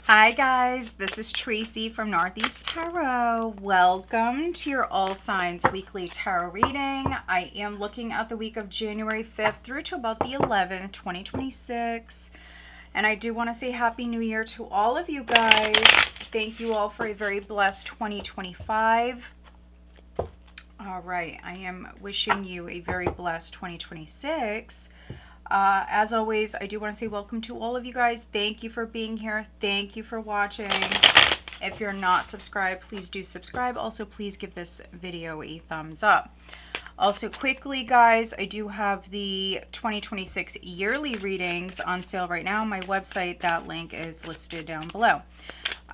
Hi guys, this is Tracy from Northeast Tarot. Welcome to your All Signs Weekly Tarot reading. I am looking at the week of January 5th through to about the 11th, 2026. And I do want to say Happy New Year to all of you guys. Thank you all for a very blessed 2025. All right, I am wishing you a very blessed 2026. As always, I do want to say welcome to all of you guys. Thank you for being here. Thank you for watching. If you're not subscribed, please do subscribe. Also, please give this video a thumbs up. Also, quickly, guys, I do have the 2026 yearly readings on sale right now on my website. That link is listed down below.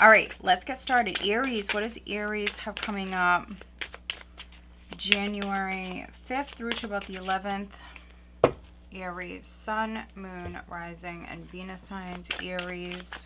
All right, let's get started. Aries, what does Aries have coming up? January 5th through to about the 11th. Aries, Sun, Moon, Rising, and Venus signs. Aries.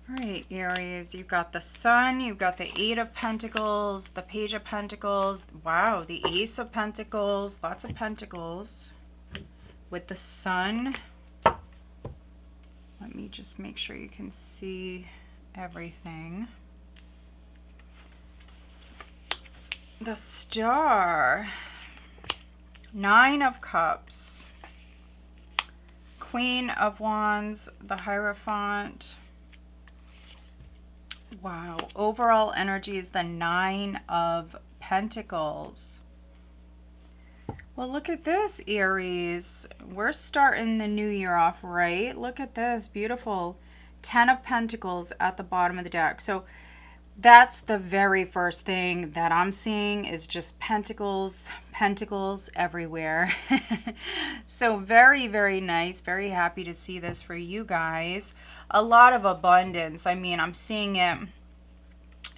All right, Aries, you've got the Sun, you've got the Eight of Pentacles, the Page of Pentacles. Wow, the Ace of Pentacles, lots of Pentacles with the Sun. Let me just make sure you can see everything. The Star, Nine of Cups, Queen of Wands, the Hierophant. Wow, overall energy is the Nine of Pentacles. Well, look at this, Aries. We're starting the new year off right. Look at this, beautiful. 10 of Pentacles at the bottom of the deck. So that's the very first thing that I'm seeing is just pentacles, pentacles everywhere. So very, very nice. Very happy to see this for you guys. A lot of abundance. I mean, I'm seeing it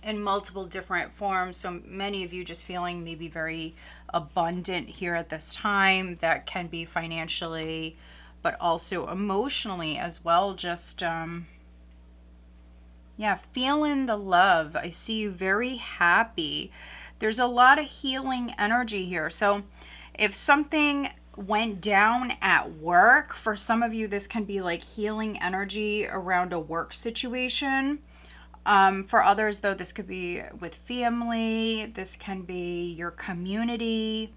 in multiple different forms. So many of you just feeling maybe very abundant here at this time. That can be financially, but also emotionally as well. Just, yeah, feeling the love. I see you very happy. There's a lot of healing energy here. So if something went down at work, for some of you, this can be like healing energy around a work situation. For others, though, this could be with family. This can be your community.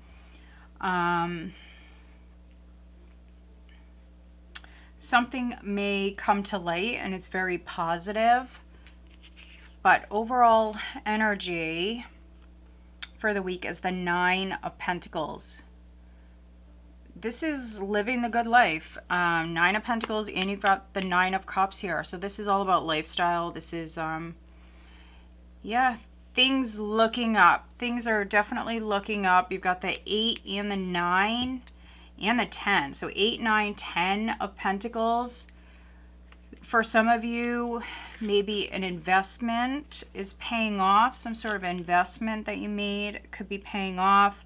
Something may come to light and is very positive. But overall energy for the week is the Nine of Pentacles. This is living the good life. Nine of Pentacles, and you've got the Nine of Cups here. So this is all about lifestyle. This is, yeah, things looking up. Things are definitely looking up. You've got the 8 and the 9 and the 10. So 8, 9, 10 of Pentacles. For some of you, maybe an investment is paying off. Some sort of investment that you made could be paying off.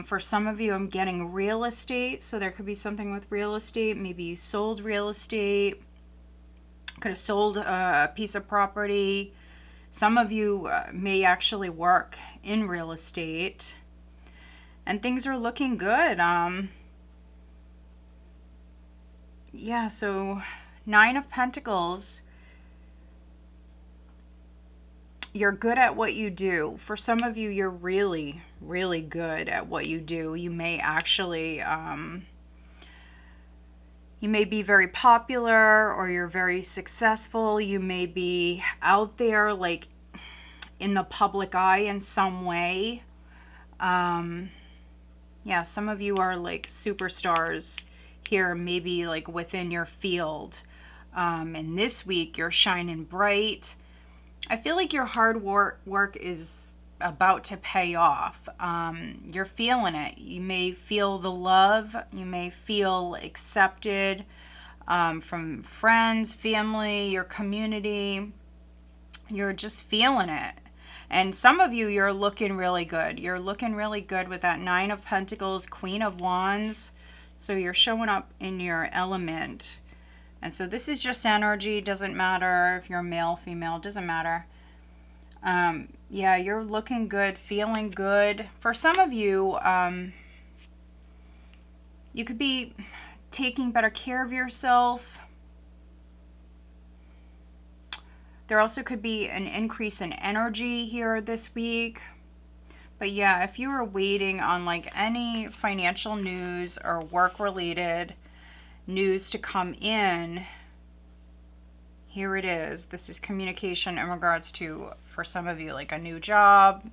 For some of you, I'm getting real estate. So there could be something with real estate. Maybe you sold real estate. Could have sold a piece of property. Some of you may actually work in real estate. And things are looking good. Yeah, so Nine of Pentacles. You're good at what you do. For some of you, you're really, really good at what you do. You may actually, you may be very popular, or you're very successful. You may be out there, like, in the public eye in some way. Yeah, some of you are like superstars here, maybe like within your field. And this week, you're shining bright. I feel like your hard work is about to pay off. You're feeling it. You may feel the love. You may feel accepted from friends, family, your community. You're just feeling it. And some of you, you're looking really good. You're looking really good with that Nine of Pentacles, Queen of Wands. So you're showing up in your element. And so this is just energy. Doesn't matter if you're male, female, doesn't matter. Yeah, you're looking good, feeling good. For some of you, you could be taking better care of yourself. There also could be an increase in energy here this week. But yeah, if you were waiting on like any financial news or work-related news to come in, here it is. This is communication in regards to, for some of you, like a new job,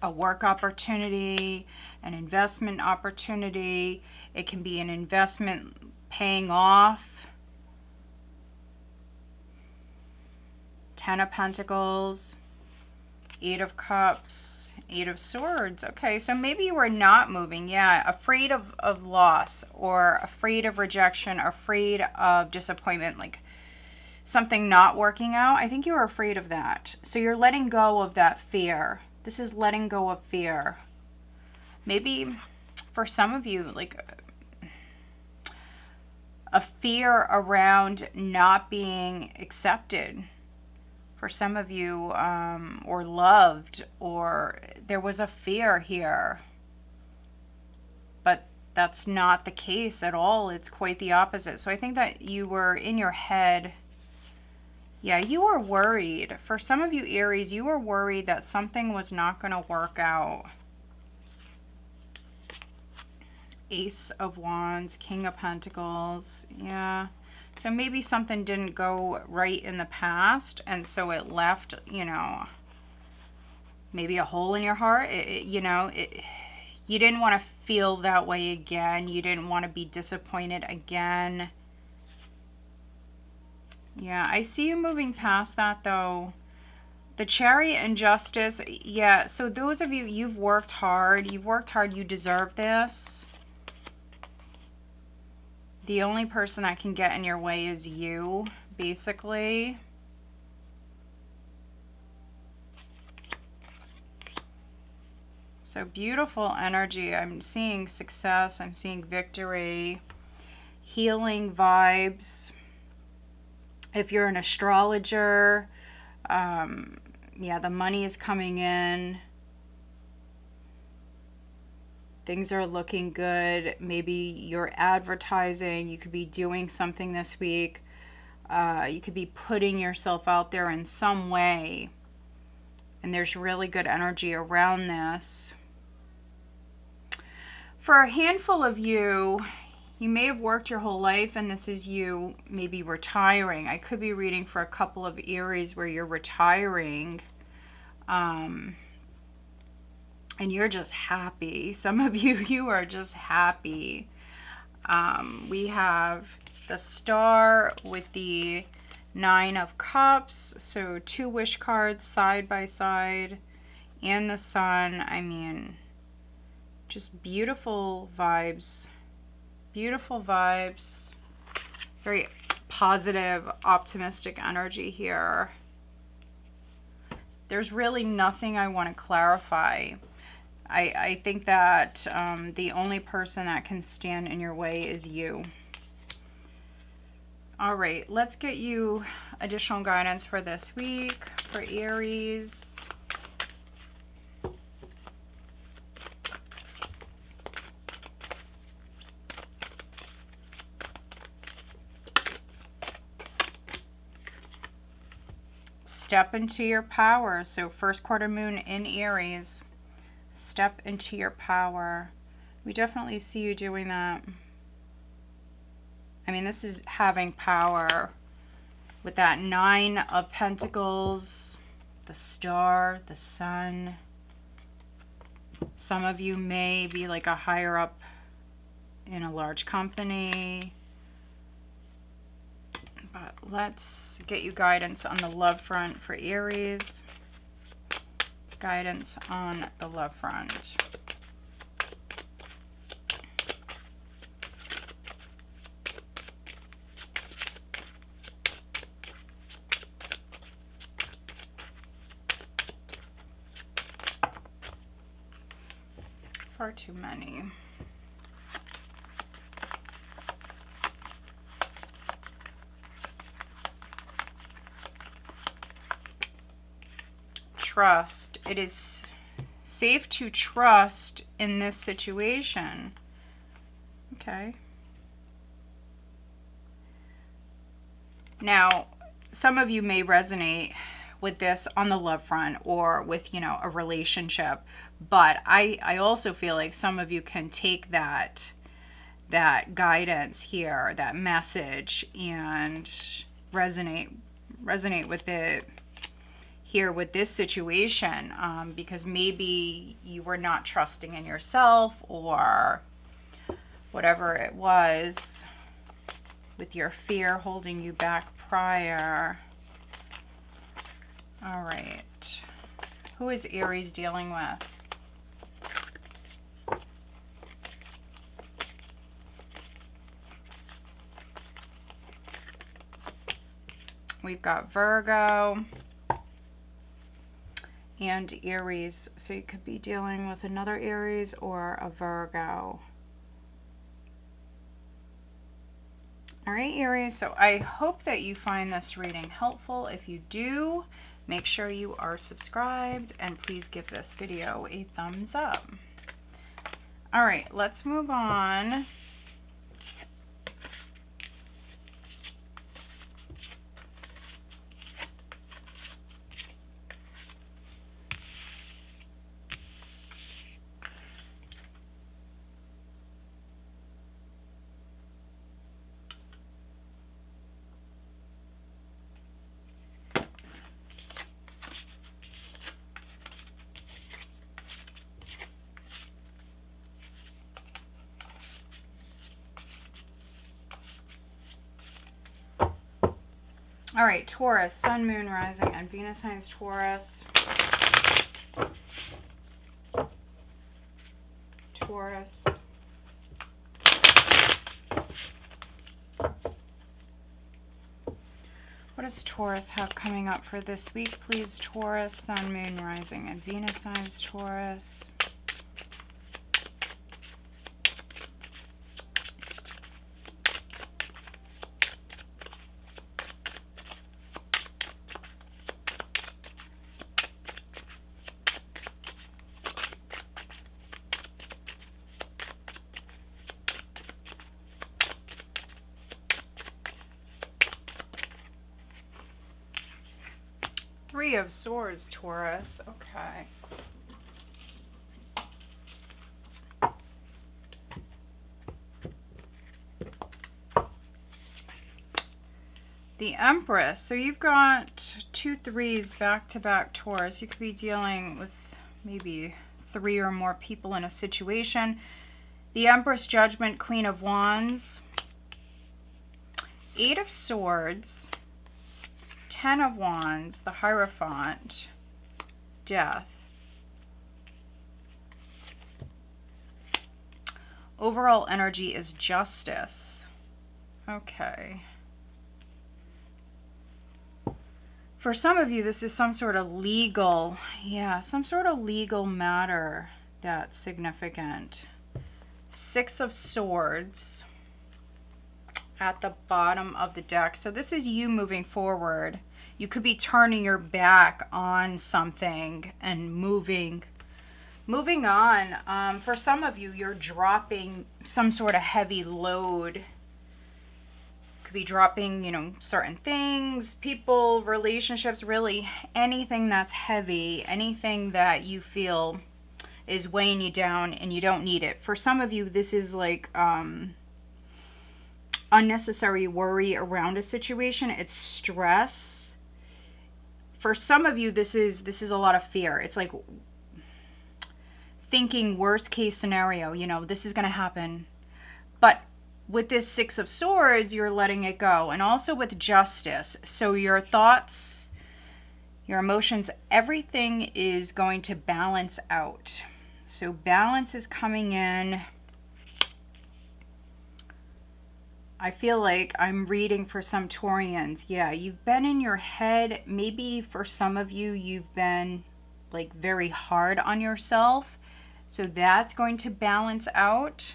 a work opportunity, an investment opportunity. It can be an investment paying off. Ten of Pentacles, Eight of Cups, Eight of Swords. Okay, so maybe you were not moving. Yeah, afraid of loss or afraid of rejection, afraid of disappointment, like something not working out. I think you were afraid of that. So you're letting go of that fear. This is letting go of fear. Maybe for some of you, like a fear around not being accepted. For some of you, or loved, or there was a fear here. But that's not the case at all. It's quite the opposite. So I think that you were in your head. Yeah, you were worried. For some of you, Aries, you were worried that something was not going to work out. Ace of Wands, King of Pentacles. Yeah. So maybe something didn't go right in the past, and so it left, you know, maybe a hole in your heart. You didn't want to feel that way again. You didn't want to be disappointed again. Yeah, I see you moving past that, though. The Chariot and Justice, yeah, so those of you, you've worked hard. You've worked hard. You deserve this. The only person that can get in your way is you, basically. So beautiful energy. I'm seeing success. I'm seeing victory. Healing vibes. If you're an astrologer, yeah, the money is coming in. Things are looking good. Maybe you're advertising. You could be doing something this week. You could be putting yourself out there in some way. And there's really good energy around this. For a handful of you, you may have worked your whole life, and this is you maybe retiring. I could be reading for a couple of Aries where you're retiring. And you're just happy. Some of you, you are just happy. We have the Star with the Nine of Cups. So 2 wish cards side by side. And the Sun. I mean, just beautiful vibes. Beautiful vibes. Very positive, optimistic energy here. There's really nothing I want to clarify. I think that the only person that can stand in your way is you. All right, let's get you additional guidance for this week for Aries. Step into your power. So first quarter moon in Aries. Step into your power. We definitely see you doing that. I mean, this is having power with that Nine of Pentacles, the Star, the Sun. Some of you may be like a higher up in a large company. But let's get you guidance on the love front for Aries. Guidance on the love front. Far too many. Trust. It is safe to trust in this situation. Okay. Now, some of you may resonate with this on the love front or with, you know, a relationship, but I also feel like some of you can take that guidance here, that message, and resonate with it here with this situation, because maybe you were not trusting in yourself or whatever it was with your fear holding you back prior. All right. Who is Aries dealing with? We've got Virgo and Aries. So you could be dealing with another Aries or a Virgo. All right, Aries. So I hope that you find this reading helpful. If you do, make sure you are subscribed and please give this video a thumbs up. All right, let's move on. All right, Taurus, Sun, Moon, Rising, and Venus signs Taurus. Taurus. What does Taurus have coming up for this week, please? Taurus, Sun, Moon, Rising, and Venus signs Taurus. Three of Swords, Taurus. Okay. The Empress. So you've got 2 threes back to back, Taurus. You could be dealing with maybe 3 or more people in a situation. The Empress, Judgment, Queen of Wands. 8 of Swords. 10 of Wands, the Hierophant, Death. Overall energy is Justice. Okay. For some of you, this is some sort of legal, some sort of legal matter that's significant. 6 of Swords at the bottom of the deck. So this is you moving forward. You could be turning your back on something and moving on. For some of you, you're dropping some sort of heavy load. Could be dropping, you know, certain things, people, relationships, really anything that's heavy, anything that you feel is weighing you down and you don't need it. For some of you, this is like unnecessary worry around a situation. It's stress. For some of you, this is a lot of fear. It's like thinking worst case scenario, you know, this is going to happen. But with this 6 of Swords, you're letting it go. And also with Justice. So your thoughts, your emotions, everything is going to balance out. So balance is coming in. I feel like I'm reading for some Taurians. Yeah, you've been in your head. Maybe for some of you, you've been like very hard on yourself. So that's going to balance out.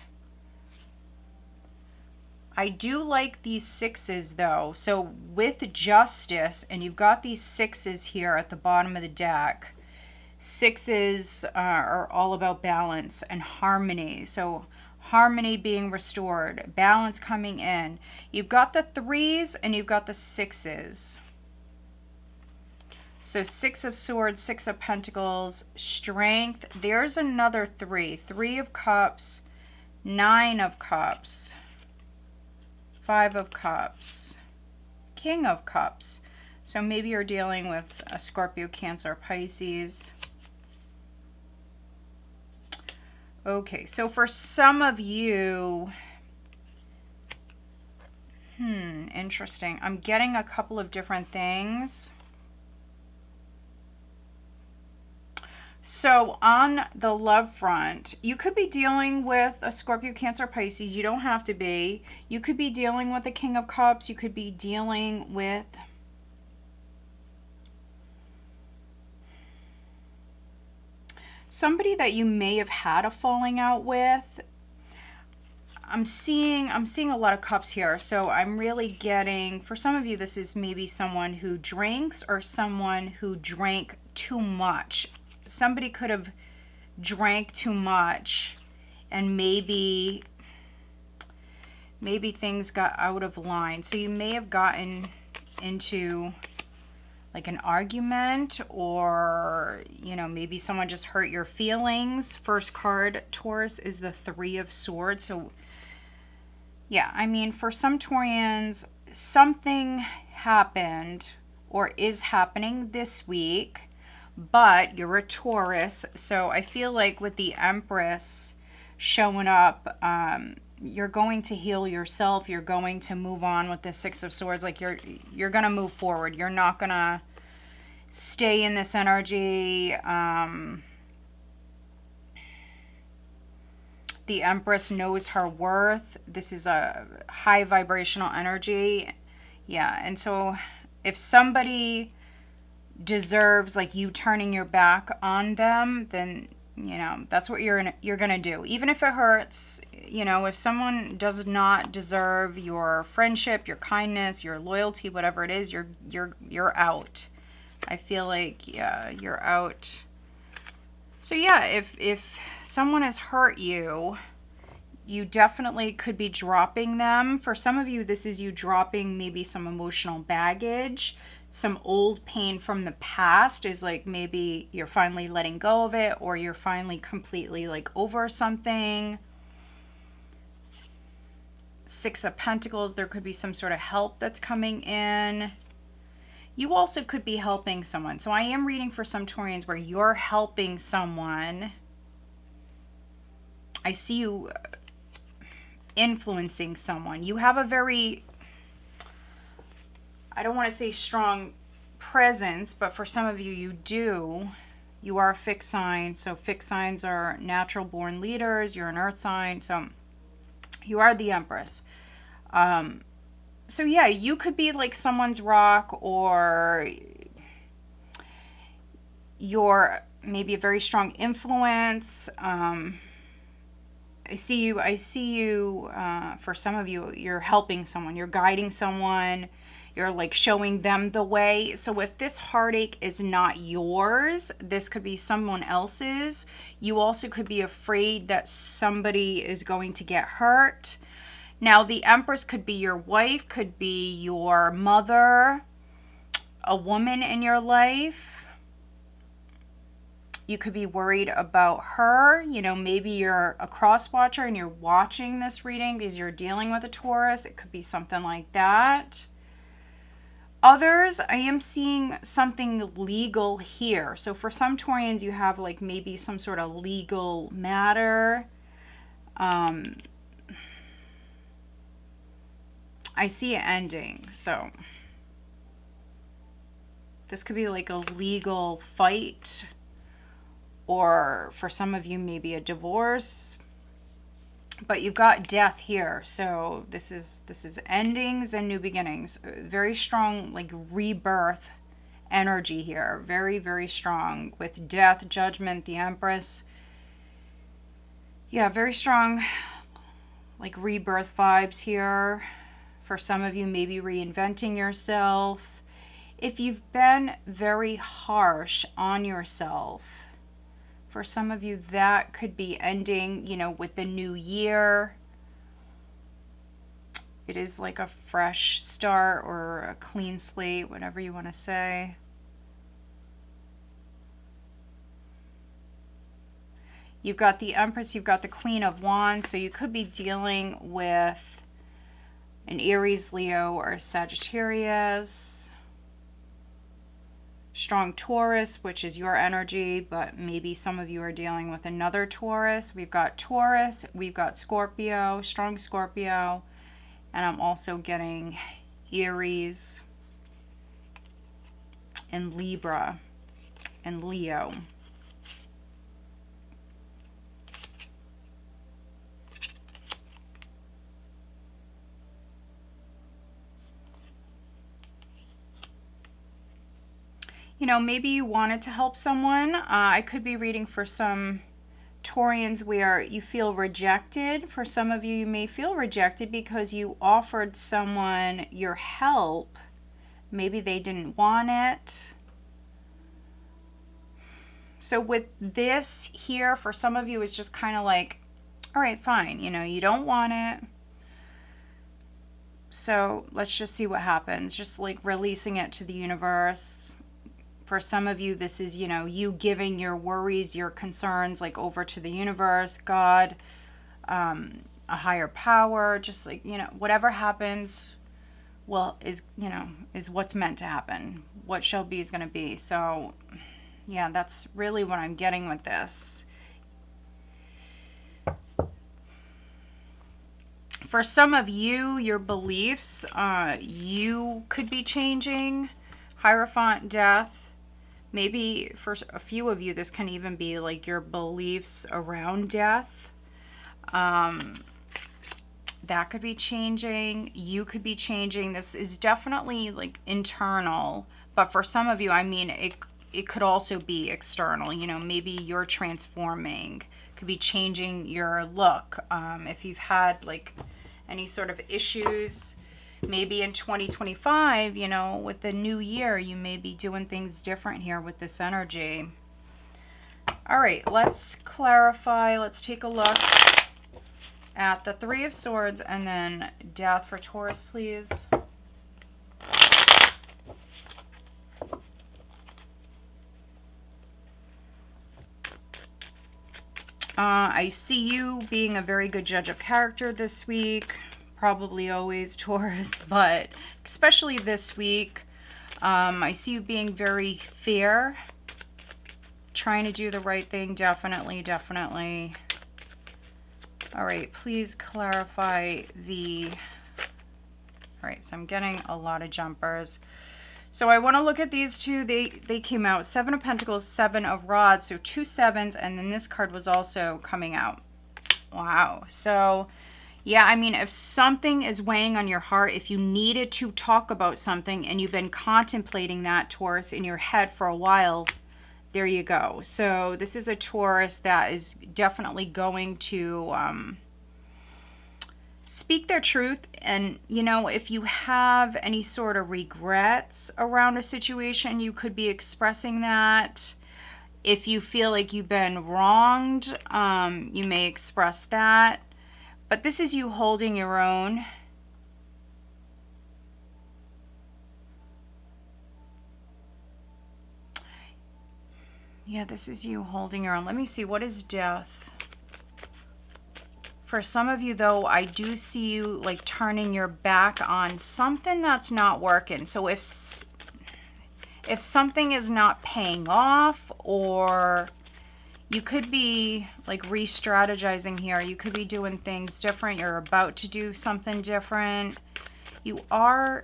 I do like these sixes though. So with justice, and you've got these sixes here at the bottom of the deck. Sixes are all about balance and harmony. So harmony being restored, balance coming in. You've got the threes and you've got the sixes. So Six of Swords, Six of Pentacles, Strength. There's another three. Three of Cups, Nine of Cups, Five of Cups, King of Cups. So maybe you're dealing with a Scorpio, Cancer, Pisces. Okay, so for some of you, interesting. I'm getting a couple of different things. So on the love front, you could be dealing with a Scorpio, Cancer, Pisces. You don't have to be. You could be dealing with the King of Cups. You could be dealing with somebody that you may have had a falling out with. I'm seeing a lot of cups here. So I'm really getting, for some of you, this is maybe someone who drinks or someone who drank too much. Somebody could have drank too much and maybe things got out of line. So you may have gotten into like an argument, or maybe someone just hurt your feelings. First card, Taurus, is the Three of Swords. So yeah, I mean, for some Taurians, something happened or is happening this week, but you're a Taurus. So I feel like with the Empress showing up, you're going to heal yourself. You're going to move on with the Six of Swords. Like you're going to move forward. You're not going to stay in this energy. The Empress knows her worth. This is a high vibrational energy. Yeah, and so if somebody deserves like you turning your back on them, then that's what you're gonna do, even if it hurts. If someone does not deserve your friendship, your kindness, your loyalty, whatever it is, you're out. I feel like, yeah, you're out. So yeah, if someone has hurt you, you definitely could be dropping them. For some of you, this is you dropping maybe some emotional baggage. Some old pain from the past is like maybe you're finally letting go of it, or you're finally completely like over something. Six of Pentacles, there could be some sort of help that's coming in. You also could be helping someone. So I am reading for some Taurians where you're helping someone. I see you influencing someone. You have a very, I don't want to say strong presence, but for some of you, you do. You are a fixed sign. So fixed signs are natural born leaders. You're an earth sign. So you are the Empress. So yeah, you could be like someone's rock, or you're maybe a very strong influence. I see you, for some of you, you're helping someone, you're guiding someone, you're like showing them the way. So if this heartache is not yours, this could be someone else's. You also could be afraid that somebody is going to get hurt. Now, the Empress could be your wife, could be your mother, a woman in your life. You could be worried about her. Maybe you're a cross watcher and you're watching this reading because you're dealing with a Taurus. It could be something like that. Others, I am seeing something legal here. So for some Taurians, you have like maybe some sort of legal matter. I see it ending. So this could be like a legal fight, or for some of you, maybe a divorce. But you've got death here. So this is endings and new beginnings. Very strong like rebirth energy here. Very, very strong with death, judgment, the Empress. Yeah, very strong, like rebirth vibes here. For some of you, maybe reinventing yourself. If you've been very harsh on yourself, for some of you, that could be ending, you know, with the new year. It is like a fresh start or a clean slate, whatever you want to say. You've got the Empress, you've got the Queen of Wands, so you could be dealing with an Aries, Leo, or Sagittarius. Strong Taurus, which is your energy, but maybe some of you are dealing with another Taurus. We've got Taurus, we've got Scorpio, strong Scorpio, and I'm also getting Aries and Libra and Leo. You know, maybe you wanted to help someone. I could be reading for some Taurians where you feel rejected. For some of you, you may feel rejected because you offered someone your help. Maybe they didn't want it. So with this here, for some of you, it's just kind of like, all right, fine. You know, you don't want it. So let's just see what happens. Just like releasing it to the universe. For some of you, this is, you know, you giving your worries, your concerns, like over to the universe, God, a higher power, just like, you know, whatever happens, well, is, you know, is what's meant to happen. What shall be is going to be. So, yeah, that's really what I'm getting with this. For some of you, your beliefs, you could be changing. Hierophant, death. Maybe for a few of you, this can even be like your beliefs around death. That could be changing. You could be changing. This is definitely like internal. But for some of you, I mean, it could also be external. You know, maybe you're transforming. Could be changing your look. If you've had like any sort of issues, maybe in 2025, you know, with the new year, you may be doing things different here with this energy. All right, let's clarify. Let's take a look at the Three of Swords and then Death for Taurus, please. I see you being a very good judge of character this week. Probably always, Taurus, but especially this week. I see you being very fair, trying to do the right thing. Definitely, definitely. All right, please clarify the... All right, so I'm getting a lot of jumpers. So I want to look at these two. They came out. 7 of Pentacles, 7 of Rods. So 2 sevens, and then this card was also coming out. Wow. So... yeah, I mean, if something is weighing on your heart, if you needed to talk about something and you've been contemplating that, Taurus, in your head for a while, there you go. So this is a Taurus that is definitely going to speak their truth. And, you know, if you have any sort of regrets around a situation, you could be expressing that. If you feel like you've been wronged, you may express that. But this is you holding your own. Yeah, this is you holding your own. Let me see. What is death? For some of you, though, I do see you like turning your back on something that's not working. So if something is not paying off, or you could be like re-strategizing here. You could be doing things different. You're about to do something different. You are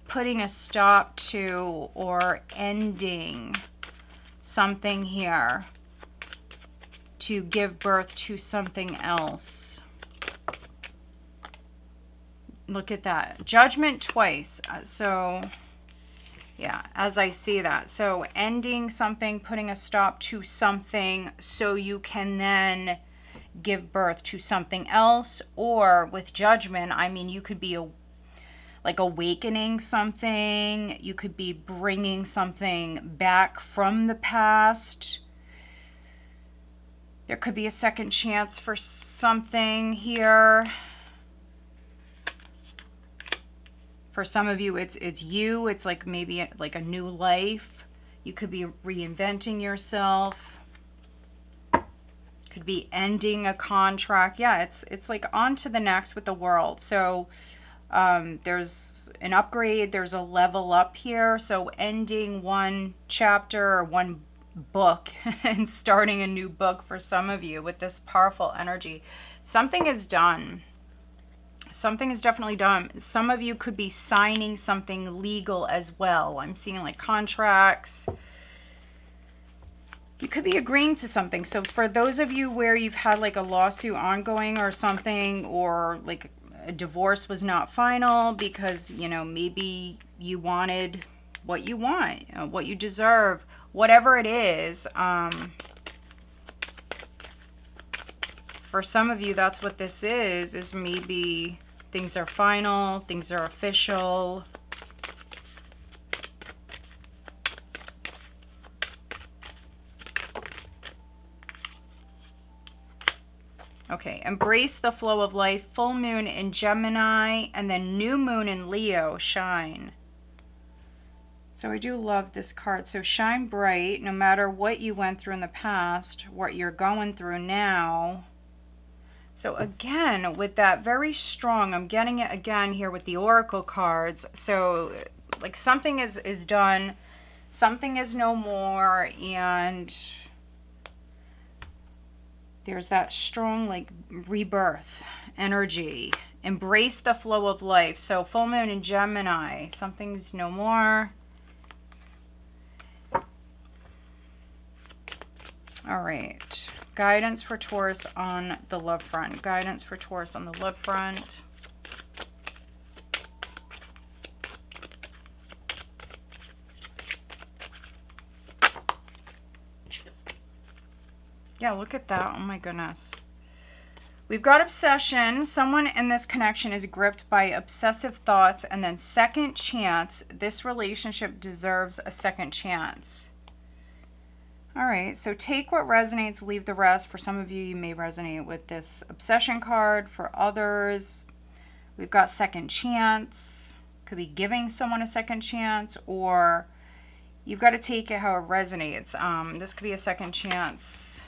putting a stop to or ending something here to give birth to something else. Look at that. Judgment twice. So... yeah, as I see that. So ending something, putting a stop to something so you can then give birth to something else. Or with Judgment, I mean, you could be like awakening something. You could be bringing something back from the past. There could be a second chance for something here. For some of you, it's you. It's like maybe like a new life. You could be reinventing yourself. Could be ending a contract. Yeah, it's like on to the next with the World. So there's an upgrade. There's a level up here. So ending one chapter or one book and starting a new book for some of you with this powerful energy. Something is done. Something is definitely done. Some of you could be signing something legal as well. I'm seeing like contracts. You could be agreeing to something. So for those of you where you've had like a lawsuit ongoing or something, or like a divorce was not final because, you know, maybe you wanted what you want, what you deserve, whatever it is. For some of you, that's what this is maybe things are final, things are official. Okay, embrace the flow of life. Full moon in Gemini and then new moon in Leo. Shine. So I do love this card. So shine bright no matter what you went through in the past, what you're going through now. So again, with that very strong, I'm getting it again here with the Oracle cards. So like something is done, something is no more, and there's that strong like rebirth energy. Embrace the flow of life. So full moon in Gemini, something's no more. All right. Guidance for Taurus on the love front. Guidance for Taurus on the love front. Yeah, look at that. Oh my goodness. We've got obsession. Someone in this connection is gripped by obsessive thoughts, and then second chance. This relationship deserves a second chance. All right, so take what resonates, leave the rest. For some of you, you may resonate with this obsession card. For others, we've got second chance. Could be giving someone a second chance, or you've got to take it how it resonates. This could be a second chance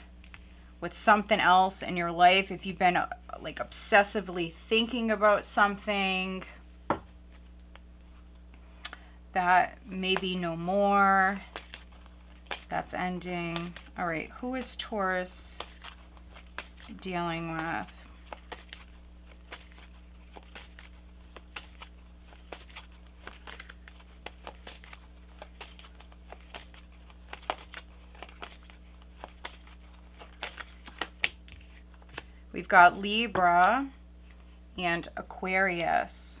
with something else in your life. If you've been like obsessively thinking about something that may be no more. That's ending. All right, who is Taurus dealing with? We've got Libra and Aquarius.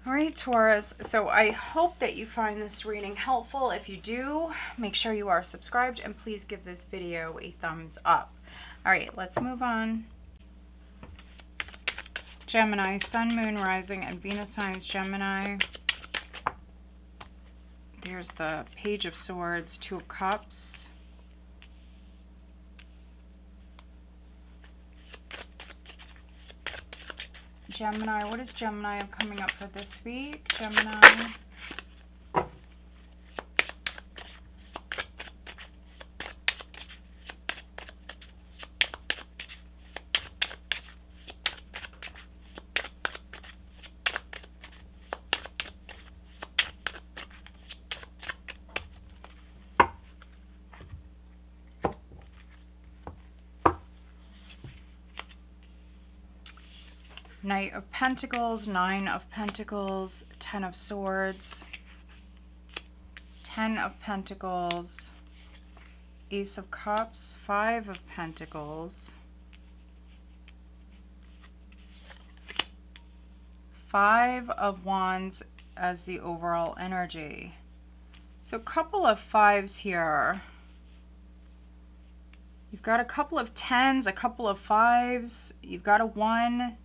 All right, Taurus, so I hope that you find this reading helpful. If you do, make sure you are subscribed and please give this video a thumbs up. All right, let's move on. Gemini, Sun, Moon, Rising, and Venus signs Gemini. There's the Page of Swords, Two of Cups. Gemini, what is Gemini coming up for this week? Gemini. Knight of Pentacles, Nine of Pentacles, Ten of Swords, Ten of Pentacles, Ace of Cups, Five of Pentacles, Five of Wands as the overall energy. So a couple of fives here. You've got a couple of tens, a couple of fives. You've got a 1.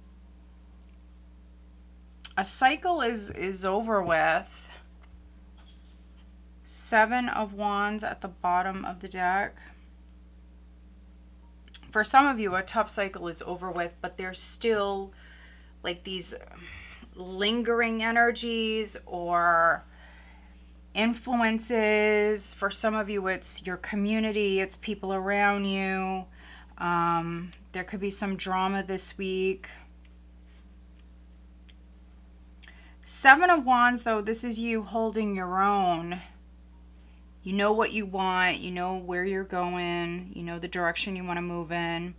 A cycle is over with. 7 of Wands at the bottom of the deck. For some of you, a tough cycle is over with, but there's still like these lingering energies or influences. For some of you, it's your community, it's people around you. There could be some drama this week. 7 of Wands, though, this is you holding your own. You know what you want. You know where you're going. You know the direction you want to move in.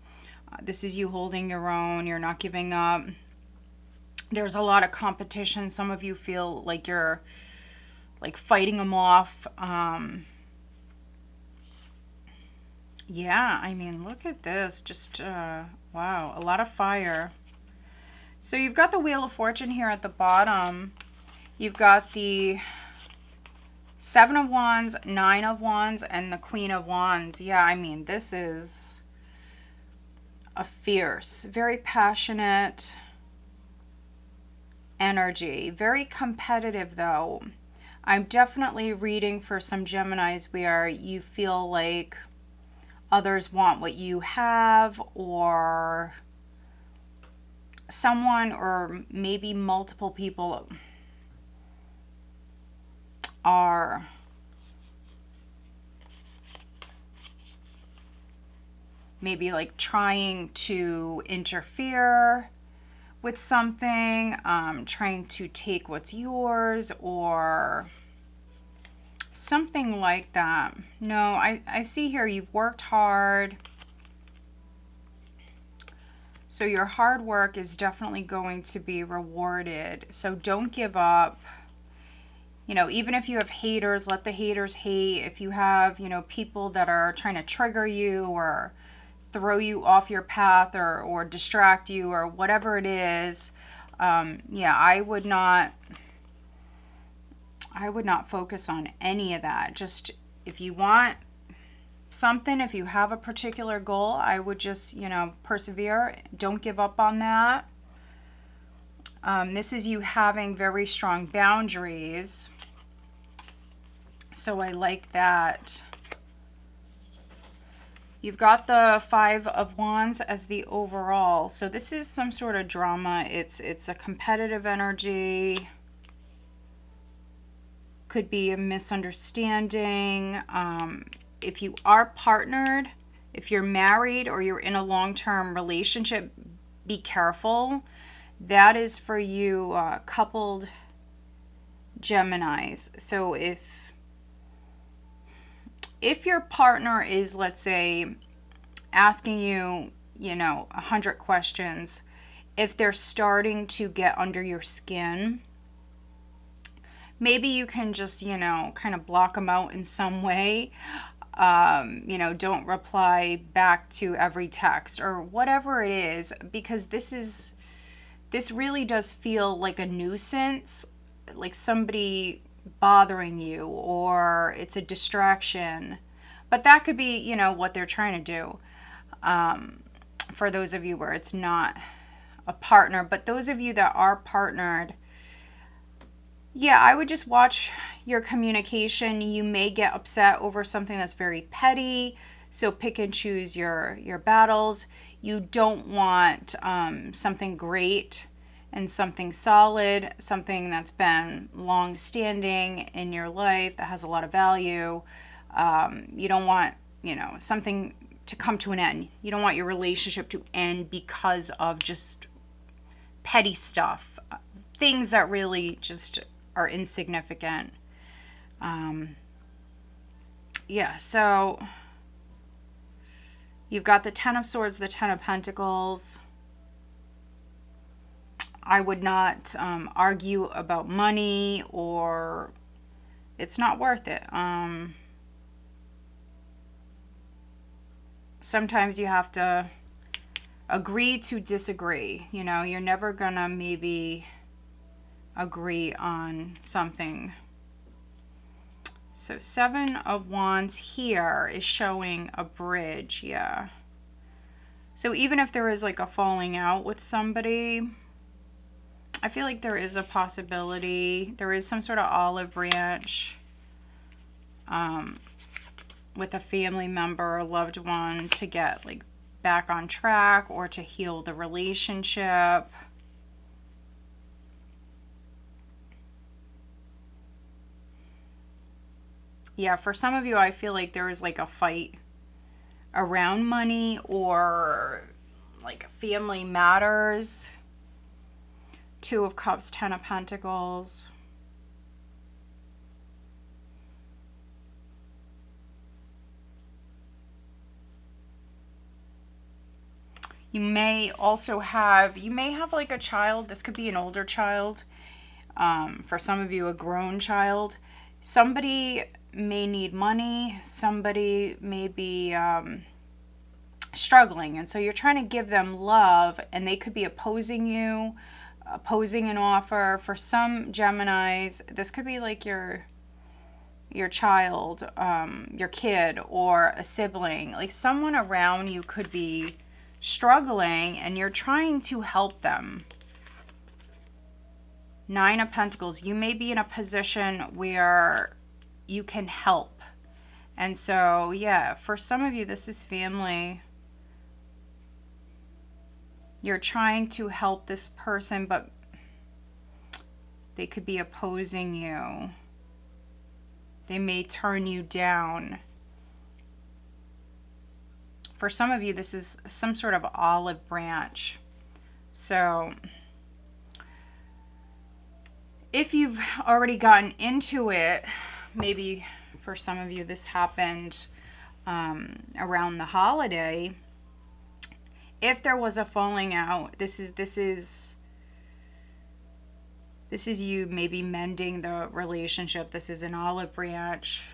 This is you holding your own. You're not giving up. There's a lot of competition. Some of you feel like you're like fighting them off. Yeah, I mean, look at this. Just, wow, a lot of fire. So you've got the Wheel of Fortune here at the bottom. You've got the 7 of Wands, 9 of Wands, and the Queen of Wands. Yeah, I mean, this is a fierce, very passionate energy. Very competitive, though. I'm definitely reading for some Geminis where you feel like others want what you have, or someone or maybe multiple people are maybe like trying to interfere with something, trying to take what's yours or something like that. No, I see here you've worked hard. So your hard work is definitely going to be rewarded. So don't give up. You know, even if you have haters, let the haters hate. If you have, you know, people that are trying to trigger you or throw you off your path or distract you or whatever it is, yeah, I would not focus on any of that. Just if you want something, if you have a particular goal, I would just, you know, persevere. Don't give up on that. This is you having very strong boundaries. So I like that. You've got the 5 of Wands as the overall. So this is some sort of drama. It's a competitive energy. Could be a misunderstanding. If you are partnered, if you're married or you're in a long-term relationship, be careful. That is for you coupled Geminis. So if your partner is, let's say, asking you, you know, 100 questions, if they're starting to get under your skin, maybe you can just, you know, kind of block them out in some way. You know, don't reply back to every text or whatever it is, because this really does feel like a nuisance, like somebody bothering you, or it's a distraction. But that could be, you know, what they're trying to do. For those of you where it's not a partner, but those of you that are partnered, yeah, I would just watch your communication. You may get upset over something that's very petty, so pick and choose your battles. You don't want something great and something solid, something that's been long-standing in your life that has a lot of value. You don't want, you know, something to come to an end. You don't want your relationship to end because of just petty stuff, things that really just are insignificant. Yeah, so you've got the 10 of Swords, the 10 of Pentacles. I would not argue about money, or it's not worth it. Sometimes you have to agree to disagree. You know, you're never gonna maybe agree on something. So 7 of Wands here is showing a bridge, yeah. So even if there is like a falling out with somebody, I feel like there is a possibility. There is some sort of olive branch with a family member or loved one to get like back on track or to heal the relationship. Yeah, for some of you, I feel like there is like a fight around money or like family matters. 2 of Cups, 10 of Pentacles. You may have like a child. This could be an older child. For some of you, a grown child. Somebody may need money. Somebody may be struggling. And so you're trying to give them love, and they could be opposing you, opposing an offer. For some Geminis, this could be like your child, your kid, or a sibling. Like someone around you could be struggling and you're trying to help them. 9 of Pentacles. You may be in a position where you can help. And so, yeah, for some of you, this is family. You're trying to help this person, but they could be opposing you. They may turn you down. For some of you, this is some sort of olive branch. So if you've already gotten into it, maybe for some of you this happened around the holiday. If there was a falling out, this is you maybe mending the relationship. This is an olive branch.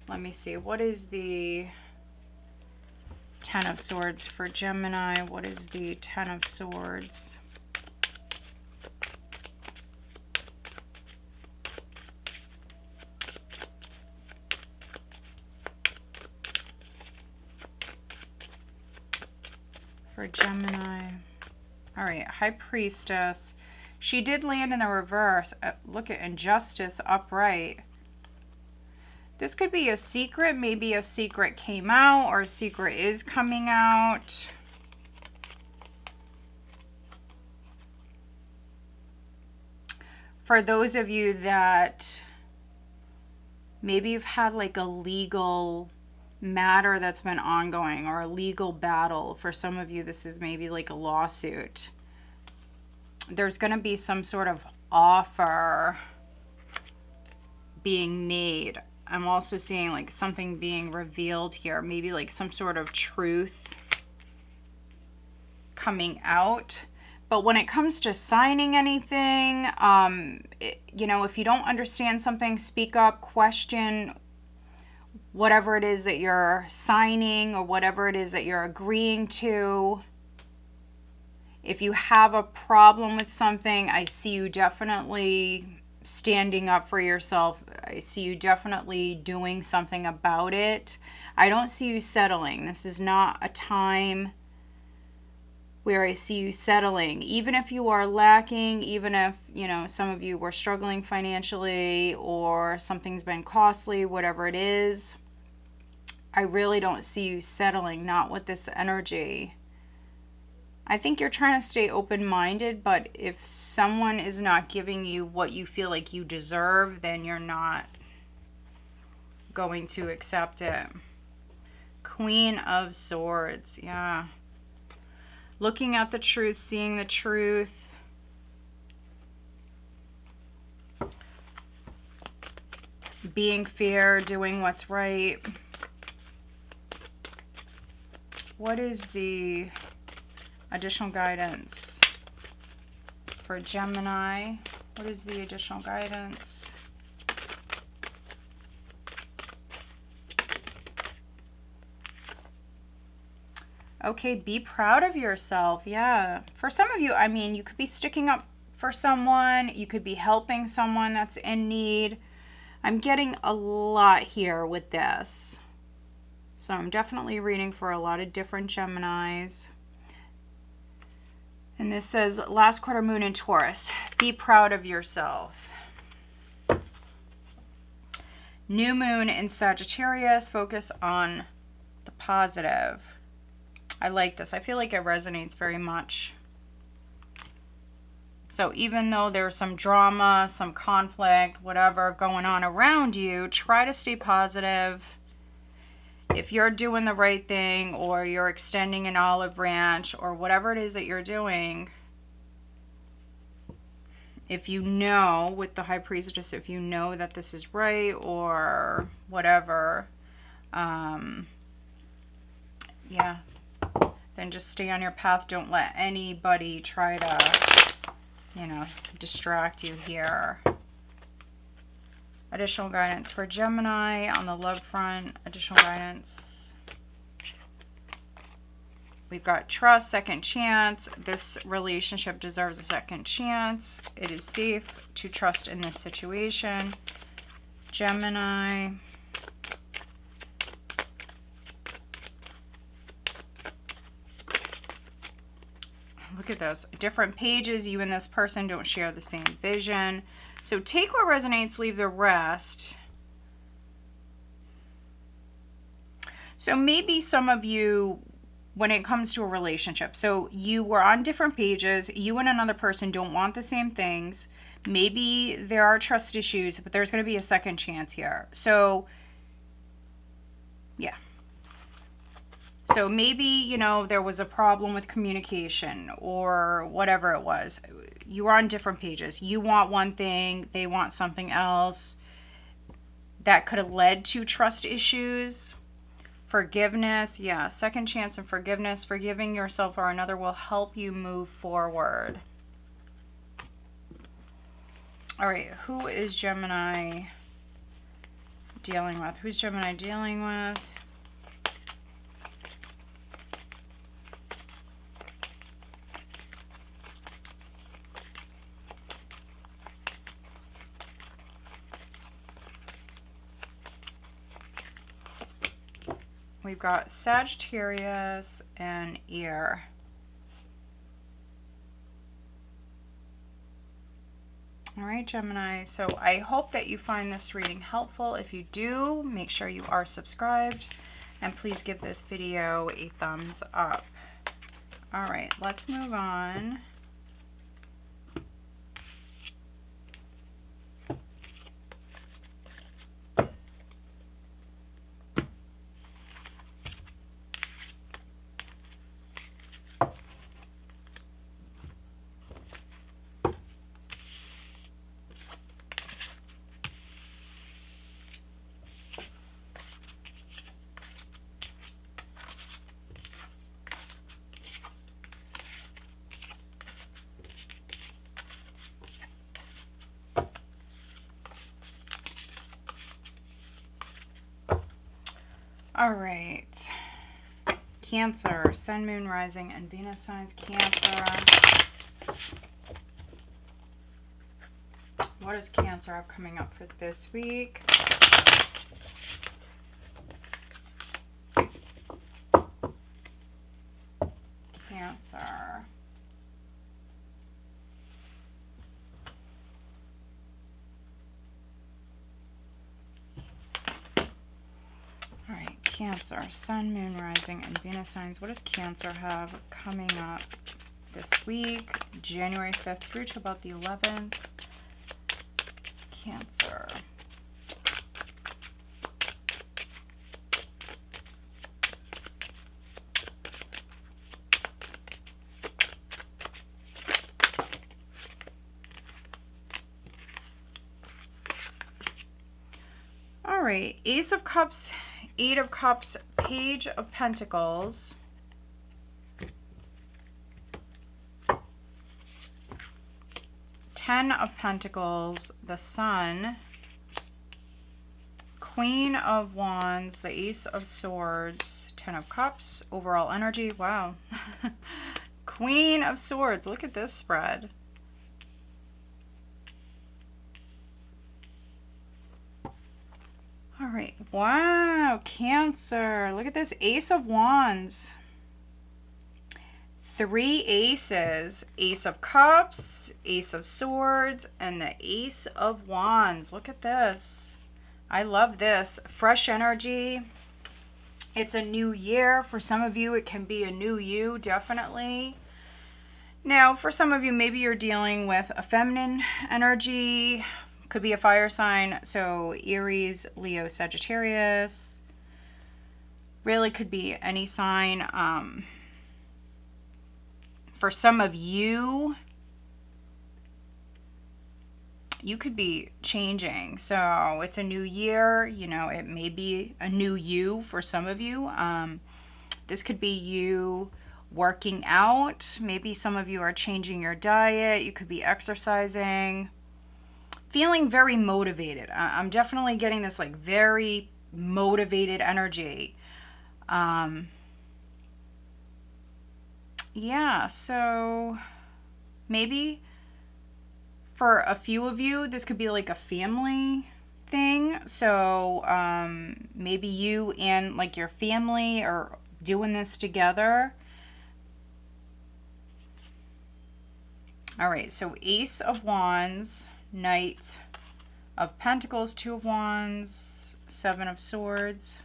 Let me see. What is the 10 of Swords for Gemini? What is the 10 of Swords? For Gemini. All right, High Priestess. She did land in the reverse. Look at Injustice upright. This could be a secret. Maybe a secret came out or a secret is coming out. For those of you that maybe you've had like a legal matter that's been ongoing or a legal battle. For some of you, this is maybe like a lawsuit. There's going to be some sort of offer being made. I'm also seeing like something being revealed here. Maybe like some sort of truth coming out. But when it comes to signing anything, you know, if you don't understand something, speak up, question whatever it is that you're signing or whatever it is that you're agreeing to. If you have a problem with something, I see you definitely standing up for yourself. I see you definitely doing something about it. I don't see you settling. This is not a time where I see you settling. Even if you are lacking, even if, you know, some of you were struggling financially or something's been costly, whatever it is, I really don't see you settling, not with this energy. I think you're trying to stay open-minded, but if someone is not giving you what you feel like you deserve, then you're not going to accept it. Queen of Swords, yeah. Looking at the truth, seeing the truth. Being fair, doing what's right. What is the additional guidance for Gemini? What is the additional guidance? Okay, be proud of yourself. Yeah. For some of you, I mean, you could be sticking up for someone. You could be helping someone that's in need. I'm getting a lot here with this. So I'm definitely reading for a lot of different Geminis. And this says, last quarter moon in Taurus. Be proud of yourself. New moon in Sagittarius. Focus on the positive. I like this. I feel like it resonates very much. So even though there's some drama, some conflict, whatever going on around you, try to stay positive. If you're doing the right thing, or you're extending an olive branch, or whatever it is that you're doing, if you know, with the High Priestess, if you know that this is right or whatever, yeah, then just stay on your path. Don't let anybody try to, you know, distract you here. Additional guidance for Gemini on the love front. Additional guidance. We've got trust, second chance. This relationship deserves a second chance. It is safe to trust in this situation. Gemini. Look at this. Different pages. You and this person don't share the same vision. So take what resonates, leave the rest. So maybe some of you, when it comes to a relationship, so you were on different pages, you and another person don't want the same things. Maybe there are trust issues, but there's going to be a second chance here. So, yeah. So maybe, you know, there was a problem with communication or whatever it was. You were on different pages. You want one thing, they want something else. That could have led to trust issues. Forgiveness, yeah, second chance and forgiveness. Forgiving yourself or another will help you move forward. All right, who is Gemini dealing with? Who's Gemini dealing with? We've got Sagittarius and Aries. All right, Gemini. So I hope that you find this reading helpful. If you do, make sure you are subscribed. And please give this video a thumbs up. All right, let's move on. All right, Cancer, Sun, Moon, Rising, and Venus signs. Cancer. What does Cancer have coming up for this week? Cancer. All right, Cancer, Sun, Moon, Rising, and Venus signs. What does Cancer have coming up this week? January 5th through to about the 11th. Cancer. All right, Ace of Cups, Eight of Cups, Page of Pentacles. Ten of Pentacles, the Sun. Queen of Wands, the Ace of Swords, Ten of Cups, overall energy, wow. Queen of Swords, look at this spread. right. Wow, Cancer. Look at this. Ace of Wands. 3 aces. Ace of Cups, Ace of Swords, and the Ace of Wands. Look at this. I love this. Fresh energy. It's a new year. For some of you, it can be a new you, definitely. Now, for some of you, maybe you're dealing with a feminine energy. Could be a fire sign. So Aries, Leo, Sagittarius. Really could be any sign. For some of you, you could be changing. So it's a new year. You know, it may be a new you for some of you. This could be you working out. Maybe some of you are changing your diet. You could be exercising. Feeling very motivated. I'm definitely getting this like very motivated energy. Yeah, so maybe for a few of you, this could be like a family thing. So maybe you and like your family are doing this together. All right, so Ace of Wands, Knight of Pentacles, 2 of Wands, 7 of Swords,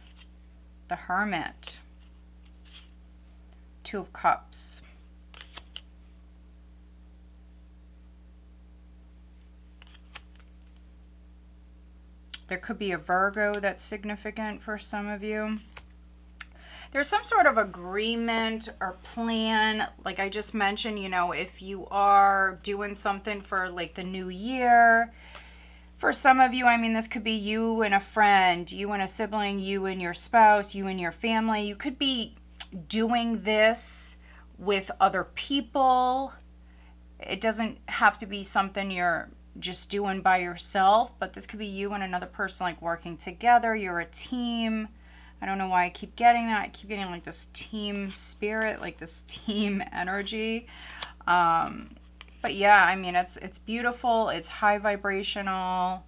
the Hermit, 2 of Cups. There could be a Virgo that's significant for some of you. There's some sort of agreement or plan. Like I just mentioned, you know, if you are doing something for like the new year, for some of you, I mean, this could be you and a friend, you and a sibling, you and your spouse, you and your family. You could be doing this with other people. It doesn't have to be something you're just doing by yourself, but this could be you and another person like working together. You're a team. I don't know why I keep getting that. I keep getting like this team spirit, like this team energy. But yeah, I mean, it's beautiful. It's high vibrational.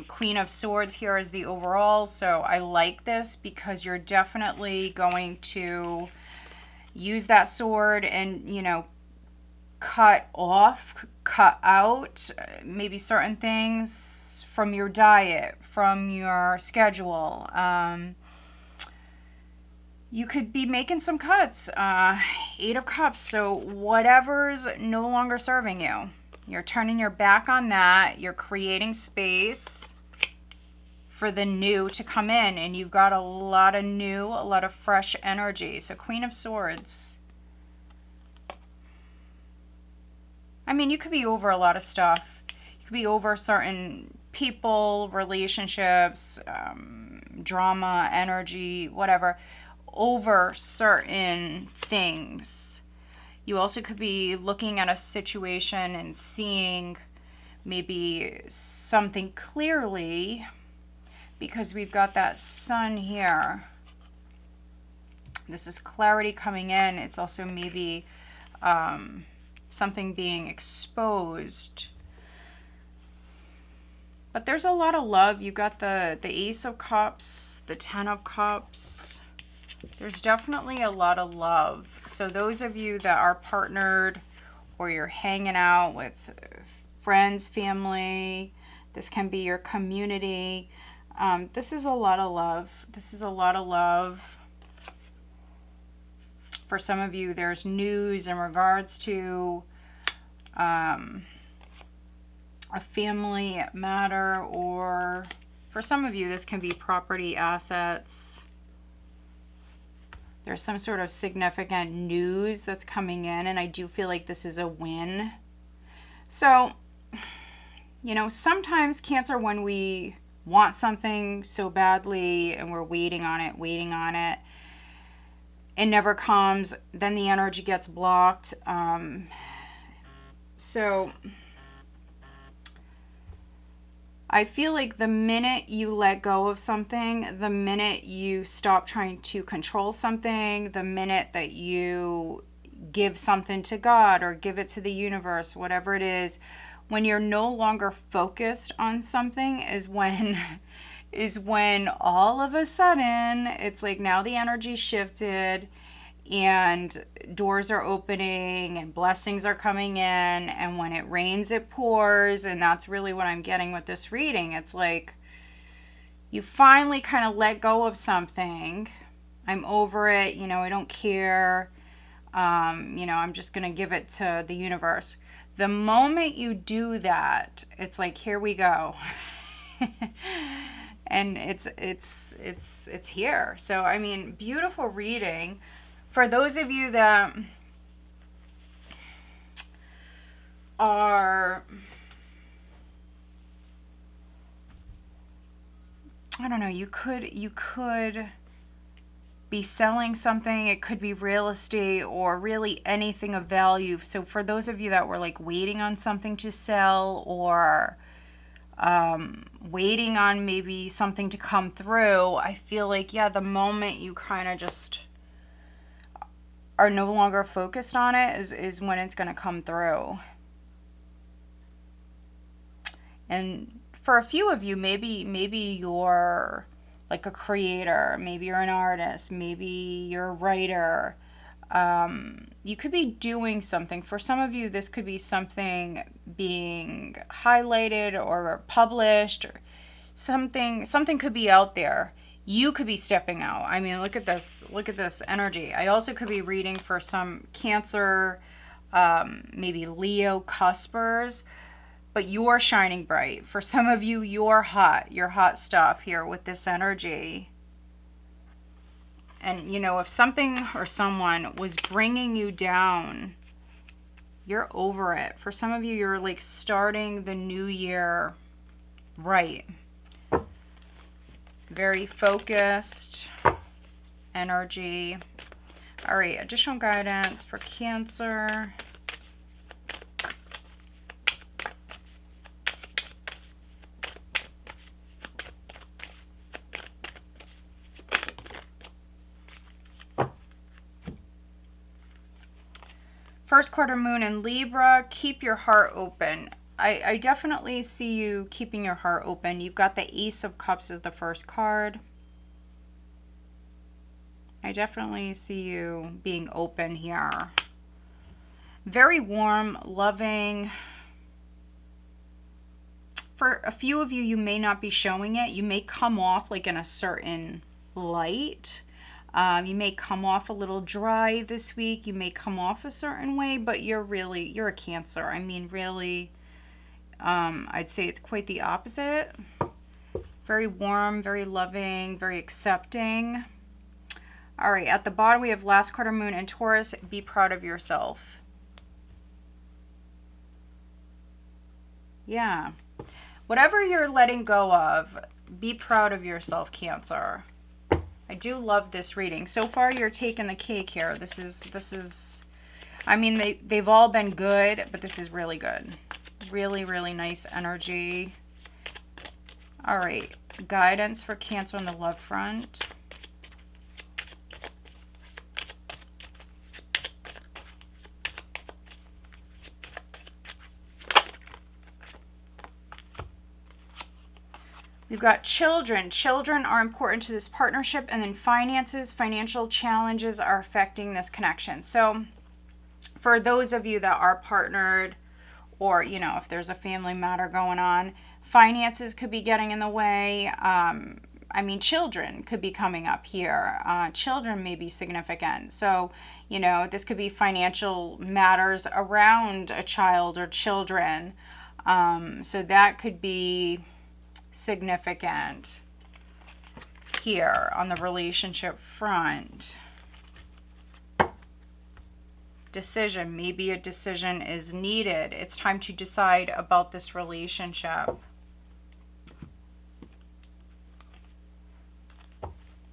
Queen of Swords here is the overall. So I like this because you're definitely going to use that sword and, you know, cut out maybe certain things from your diet, from your schedule. You could be making some cuts. 8 of Cups. So whatever's no longer serving you, you're turning your back on that. You're creating space for the new to come in. And you've got a lot of new, a lot of fresh energy. So Queen of Swords. I mean, you could be over a lot of stuff. You could be over certain people, relationships, drama, energy, whatever. Over certain things. You also could be looking at a situation and seeing maybe something clearly because we've got that sun here. This is clarity coming in. It's also maybe something being exposed. But there's a lot of love. You've got the Ace of Cups, the 10 of Cups. There's definitely a lot of love. So those of you that are partnered or you're hanging out with friends, family, this can be your community. This is a lot of love. This is a lot of love. For some of you, there's news in regards to a family matter, or for some of you, this can be property, assets. There's some sort of significant news that's coming in, and I do feel like this is a win. So, you know, sometimes Cancer, when we want something so badly and we're waiting on it, it never comes, then the energy gets blocked. So I feel like the minute you let go of something, the minute you stop trying to control something, the minute that you give something to God or give it to the universe, whatever it is, when you're no longer focused on something is when is when all of a sudden it's like now the energy shifted and doors are opening and blessings are coming in, and when it rains it pours, and that's really what I'm getting with this reading. It's like you finally kind of let go of something. I'm over it, I don't care. I'm just going to give it to the universe. The moment you do that, it's like, here we go. And it's here. So, I mean, beautiful reading. For those of you that are, I don't know, you could be selling something. It could be real estate or really anything of value. So for those of you that were like waiting on something to sell, or waiting on maybe something to come through, I feel like, yeah, the moment you kind of just are no longer focused on it is when it's going to come through. And for a few of you, maybe you're like a creator, maybe you're an artist, maybe you're a writer. You could be doing something. For some of you, this could be something being highlighted or published, or something could be out there. You could be stepping out. I mean, look at this energy. I also could be reading for some Cancer, maybe Leo cuspers, but you're shining bright. For some of you, you're hot stuff here with this energy. And, if something or someone was bringing you down, you're over it. For some of you, you're like starting the new year right. Very focused energy. All right, additional guidance for Cancer. First quarter moon in Libra, keep your heart open. I definitely see you keeping your heart open. You've got the Ace of Cups as the first card. I definitely see you being open here. Very warm, loving. For a few of you, you may not be showing it. You may come off like in a certain light. You may come off a little dry this week. You may come off a certain way, but you're a Cancer. I mean, really, I'd say it's quite the opposite. Very warm, very loving, very accepting. All right, at the bottom we have last quarter moon in Taurus. Be proud of yourself. Yeah. Whatever you're letting go of, be proud of yourself, Cancer. I do love this reading. So far, you're taking the cake here. This is, I mean, they've all been good, but this is really good. Really, really nice energy. All right, guidance for Cancer on the love front. We've got children. Children are important to this partnership, and then finances, financial challenges are affecting this connection. So for those of you that are partnered, or, if there's a family matter going on, finances could be getting in the way. I mean, children could be coming up here. Children may be significant. So, this could be financial matters around a child or children. So that could be significant here on the relationship front. Decision. Maybe a decision is needed. It's time to decide about this relationship.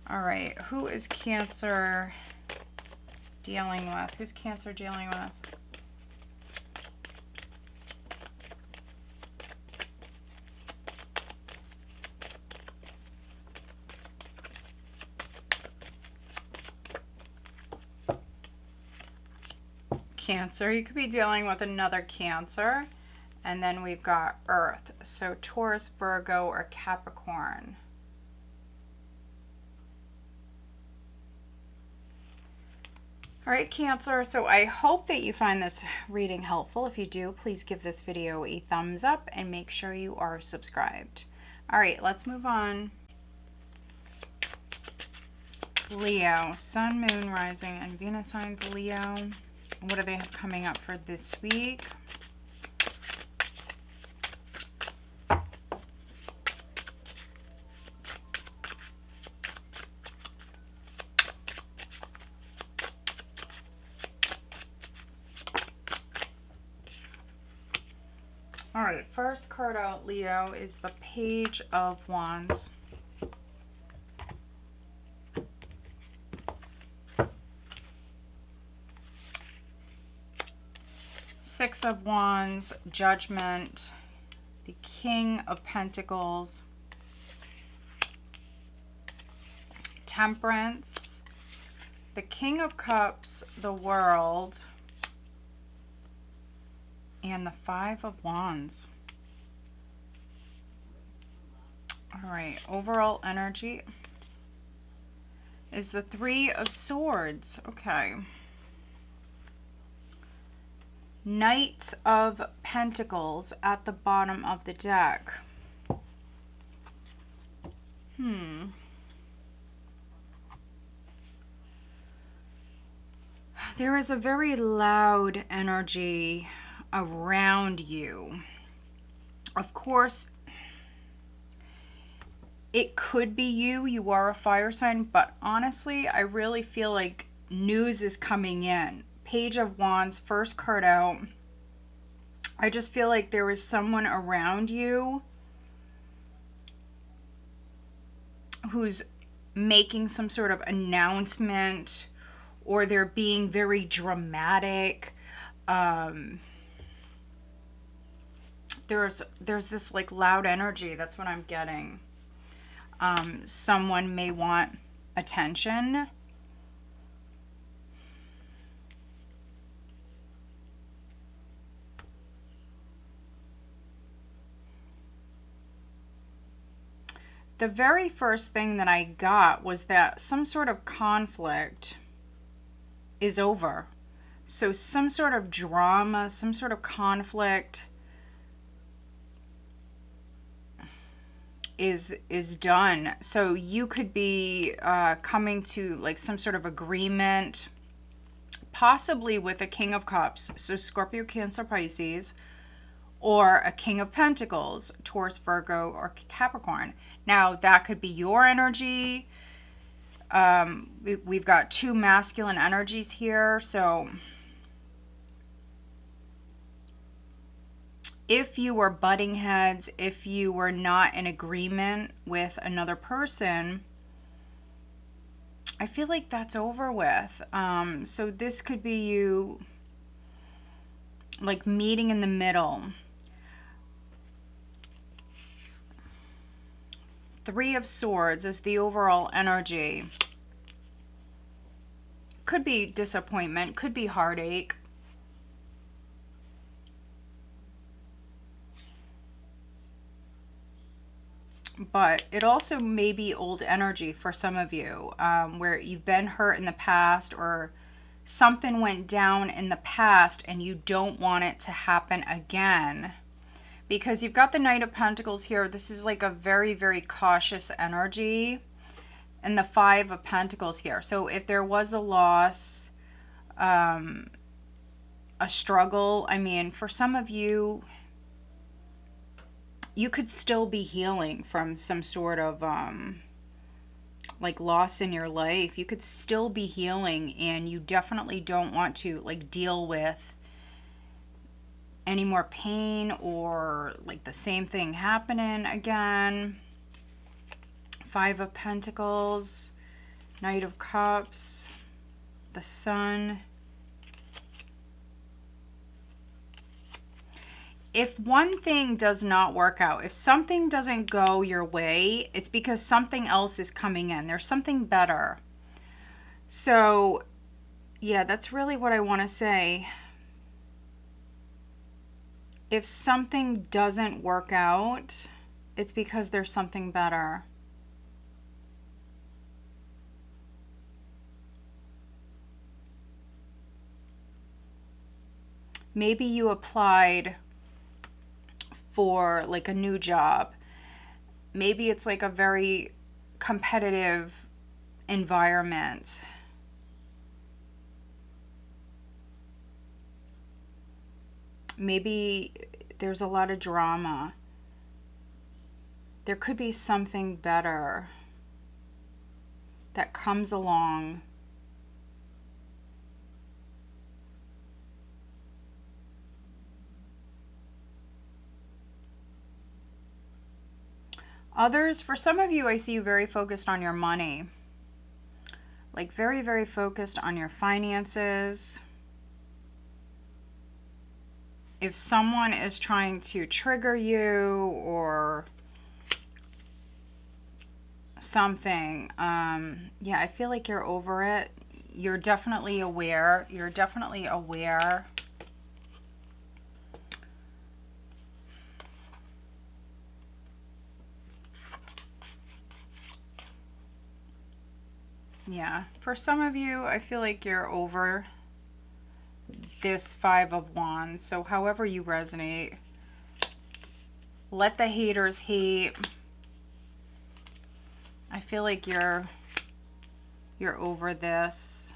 All right. Who is Cancer dealing with? Who's Cancer dealing with? Cancer. You could be dealing with another Cancer. And then we've got Earth. So Taurus, Virgo, or Capricorn. All right, Cancer, so I hope that you find this reading helpful. If you do, please give this video a thumbs up and make sure you are subscribed. All right, let's move on. Leo, Sun, Moon, Rising, and Venus signs Leo. What do they have coming up for this week? All right, first card out, Leo, is the Page of Wands. Six of Wands, Judgment, the King of Pentacles, Temperance, the King of Cups, the World, and the Five of Wands. All right, overall energy is the Three of Swords. Okay. Knight of Pentacles at the bottom of the deck. There is a very loud energy around you. Of course, it could be you. You are a fire sign, but honestly, I really feel like news is coming in. Page of Wands, first card out. I just feel like there is someone around you who's making some sort of announcement, or they're being very dramatic. There's this like loud energy. That's what I'm getting. Someone may want attention. The very first thing that I got was that some sort of conflict is over. So some sort of drama, some sort of conflict is done. So you could be coming to like some sort of agreement, possibly with a King of Cups, so Scorpio, Cancer, Pisces, or a King of Pentacles, Taurus, Virgo, or Capricorn. Now, that could be your energy. We've got two masculine energies here. So if you were butting heads, if you were not in agreement with another person, I feel like that's over with. So this could be you like meeting in the middle. Three of Swords is the overall energy. Could be disappointment, could be heartache. But it also may be old energy for some of you, where you've been hurt in the past, or something went down in the past and you don't want it to happen again. Because you've got the Knight of Pentacles here. This is like a very, very cautious energy. And the Five of Pentacles here. So if there was a loss, a struggle, I mean, for some of you, you could still be healing from some sort of like loss in your life. You could still be healing, and you definitely don't want to like deal with any more pain or like the same thing happening again. Five of Pentacles, Knight of Cups, the Sun. If one thing does not work out, if something doesn't go your way, it's because something else is coming in. There's something better. So, yeah, that's really what I want to say. If something doesn't work out, it's because there's something better. Maybe you applied for like a new job. Maybe it's like a very competitive environment. Maybe there's a lot of drama. There could be something better that comes along. Others, for some of you, I see you very focused on your money. Like very, very focused on your finances. If someone is trying to trigger you or something, yeah, I feel like you're over it. You're definitely aware. You're definitely aware. Yeah, for some of you, I feel like you're over this Five of Wands. So however you resonate, let the haters hate. I feel like you're over this.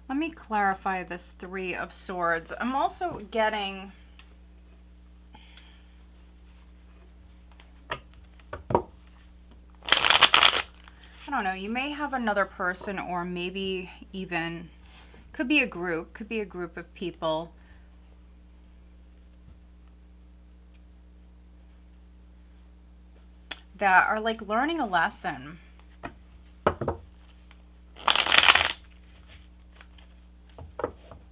Let me clarify this Three of Swords. I'm also getting... I don't know, you may have another person, or maybe even, could be a group of people that are like learning a lesson.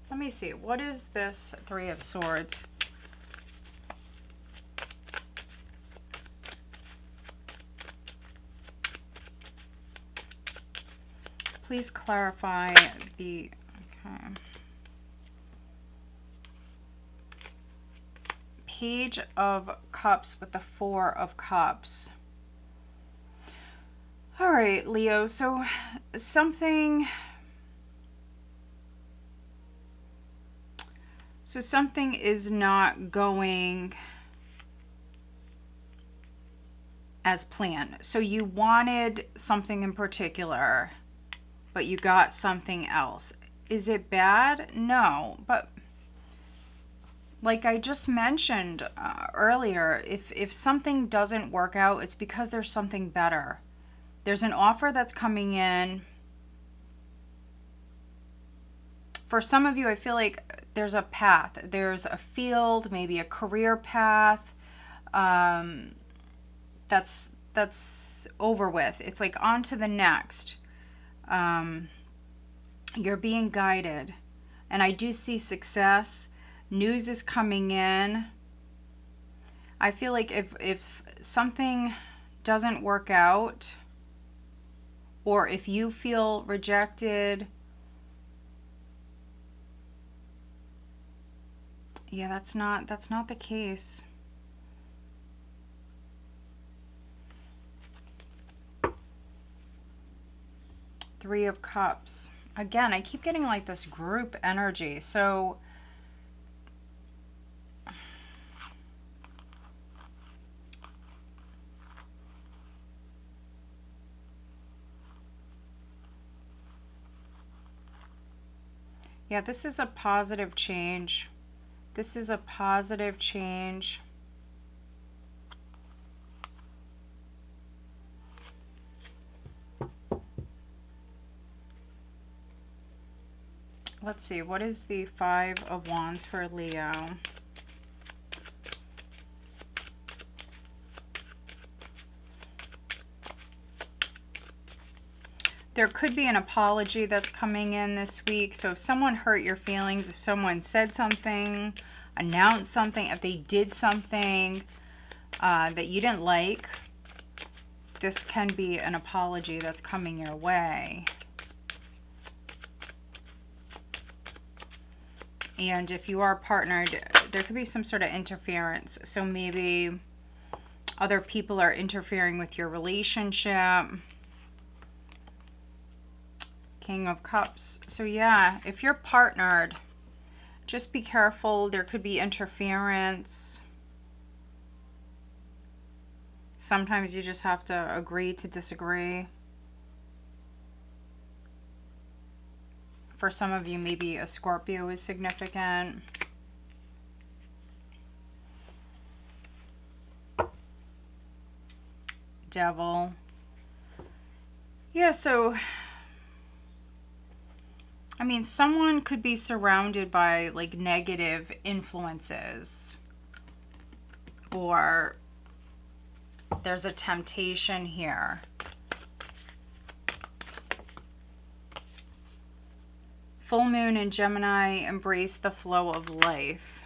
Let me see, what is this Three of Swords? Please clarify the, okay. Page of Cups with the Four of Cups. All right, Leo, so something is not going as planned. So you wanted something in particular, but you got something else. Is it bad? No, but like I just mentioned earlier, if something doesn't work out, it's because there's something better. There's an offer that's coming in. For some of you, I feel like there's a path. There's a field, maybe a career path. That's over with. It's like on to the next. You're being guided. And I do see success. News is coming in. I feel like if something doesn't work out, or if you feel rejected, yeah, that's not the case. Three of Cups. Again, I keep getting like this group energy. So yeah, this is a positive change. This is a positive change. Let's see, what is the Five of Wands for Leo? There could be an apology that's coming in this week. So if someone hurt your feelings, if someone said something, announced something, if they did something that you didn't like, this can be an apology that's coming your way. And if you are partnered, there could be some sort of interference. So maybe other people are interfering with your relationship. King of Cups. So yeah, if you're partnered, just be careful. There could be interference. Sometimes you just have to agree to disagree. For some of you, maybe a Scorpio is significant. Devil. Yeah, so, I mean, someone could be surrounded by, like, negative influences. Or there's a temptation here. Full moon in Gemini, embrace the flow of life.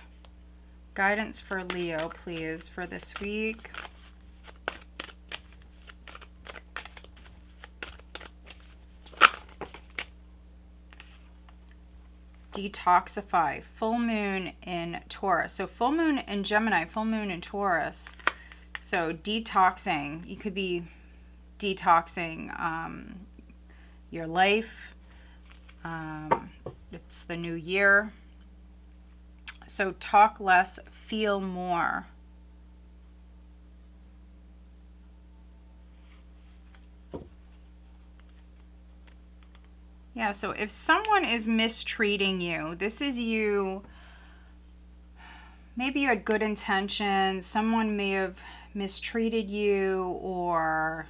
Guidance for Leo, please, for this week. Detoxify. Full moon in Taurus. So full moon in Gemini, full moon in Taurus. So detoxing. You could be detoxing your life. It's the new year. So talk less, feel more. Yeah, so if someone is mistreating you, this is you. Maybe you had good intentions. Someone may have mistreated you or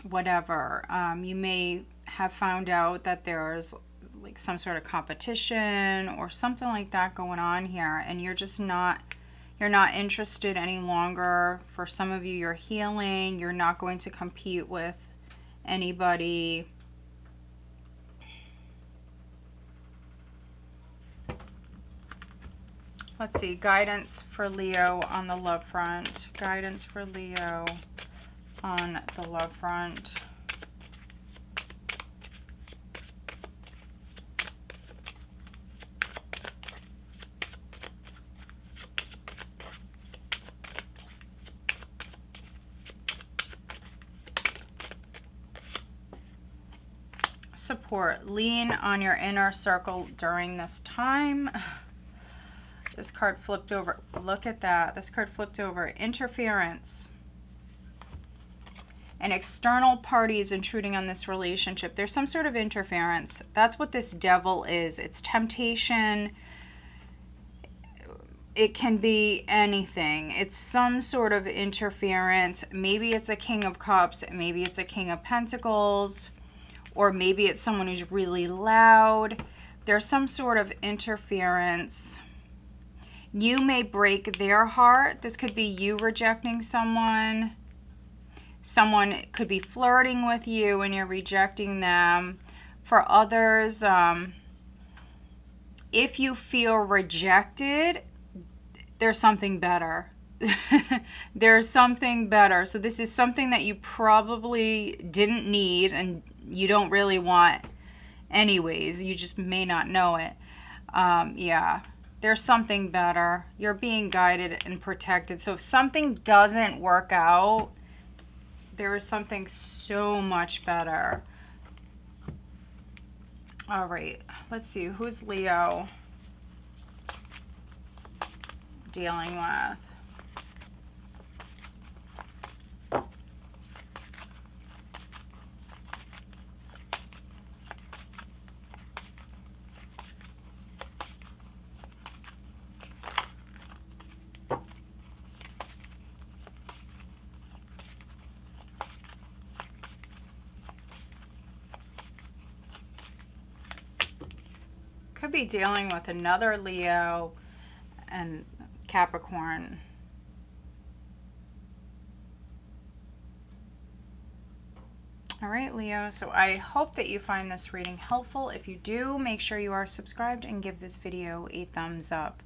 whatever. You may have found out that there's like some sort of competition or something like that going on here, and you're just not, you're not interested any longer. For some of you, you're healing. You're not going to compete with anybody. Let's see, guidance for Leo on the love front. Guidance for Leo on the love front. Support. Lean on your inner circle during this time. This card flipped over. Look at that. This card flipped over. Interference. An external party is intruding on this relationship. There's some sort of interference. That's what this devil is. It's temptation. It can be anything. It's some sort of interference. Maybe it's a King of Cups. Maybe it's a King of Pentacles. Or maybe it's someone who's really loud. There's some sort of interference. You may break their heart. This could be you rejecting someone. Someone could be flirting with you and you're rejecting them. For others, if you feel rejected, there's something better. There's something better. So this is something that you probably didn't need and you don't really want anyways. You just may not know it. Yeah, there's something better. You're being guided and protected. So if something doesn't work out, there is something so much better. All right, let's see. Who's Leo dealing with? Could be dealing with another Leo and Capricorn. All right, Leo, so I hope that you find this reading helpful. If you do, make sure you are subscribed and give this video a thumbs up.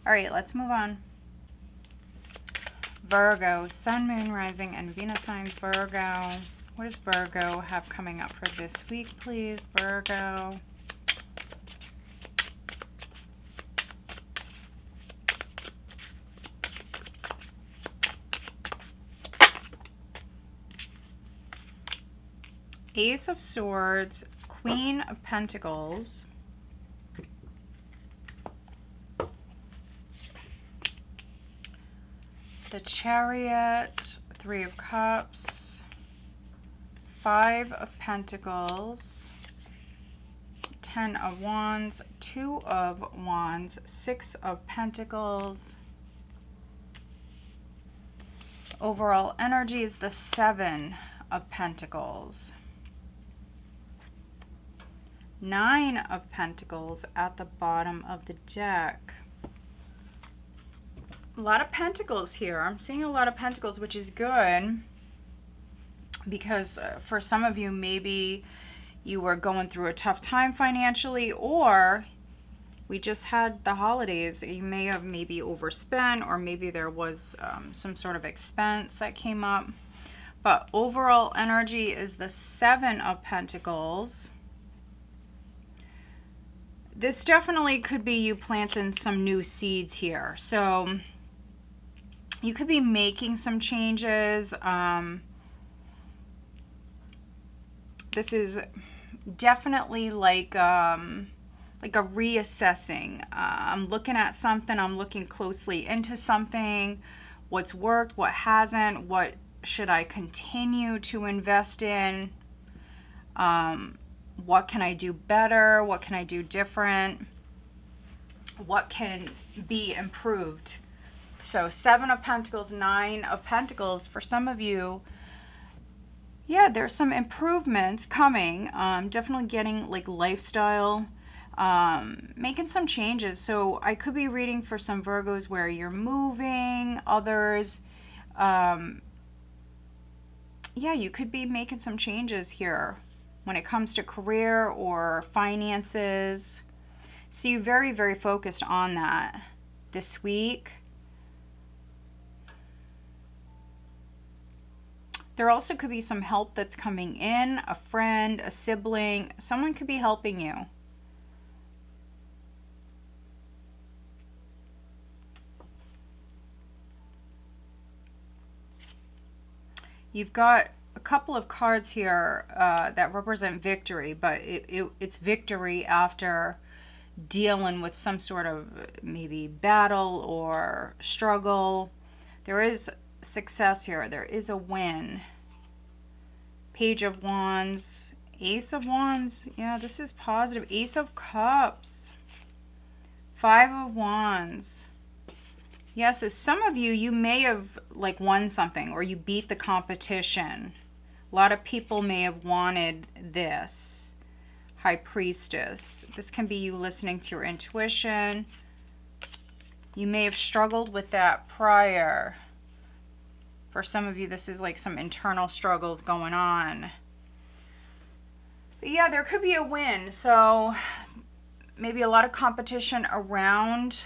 All right, let's move on. Virgo, Sun, Moon, Rising, and Venus signs. Virgo. What does Virgo have coming up for this week, please? Virgo. Ace of Swords, Queen of Pentacles, the Chariot, Three of Cups, Five of Pentacles, Ten of Wands, Two of Wands, Six of Pentacles. Overall energy is the Seven of Pentacles. Nine of Pentacles at the bottom of the deck. A lot of Pentacles here. I'm seeing a lot of Pentacles, which is good because for some of you, maybe you were going through a tough time financially, or we just had the holidays. You may have maybe overspent, or maybe there was some sort of expense that came up. But overall energy is the Seven of Pentacles. This definitely could be you planting some new seeds here. So you could be making some changes. This is definitely like a reassessing. I'm looking at something, I'm looking closely into something, what's worked, what hasn't, what should I continue to invest in, what can I do better, what can I do different, what can be improved. So Seven of Pentacles, Nine of Pentacles, for some of you, yeah, there's some improvements coming. Definitely getting like lifestyle, making some changes. So I could be reading for some Virgos where you're moving, others, yeah, you could be making some changes here when it comes to career or finances. So you're very, very focused on that this week. There also could be some help that's coming in, a friend, a sibling, someone could be helping you. You've got a couple of cards here that represent victory, but it's victory after dealing with some sort of maybe battle or struggle. There is success here. There is a win. Page of Wands, Ace of Wands. Yeah, this is positive. Ace of Cups, Five of Wands. Yeah, so some of you, you may have like won something, or you beat the competition. A lot of people may have wanted this. High Priestess. This can be you listening to your intuition. You may have struggled with that prior. For some of you, this is like some internal struggles going on. But yeah, there could be a win. So maybe a lot of competition around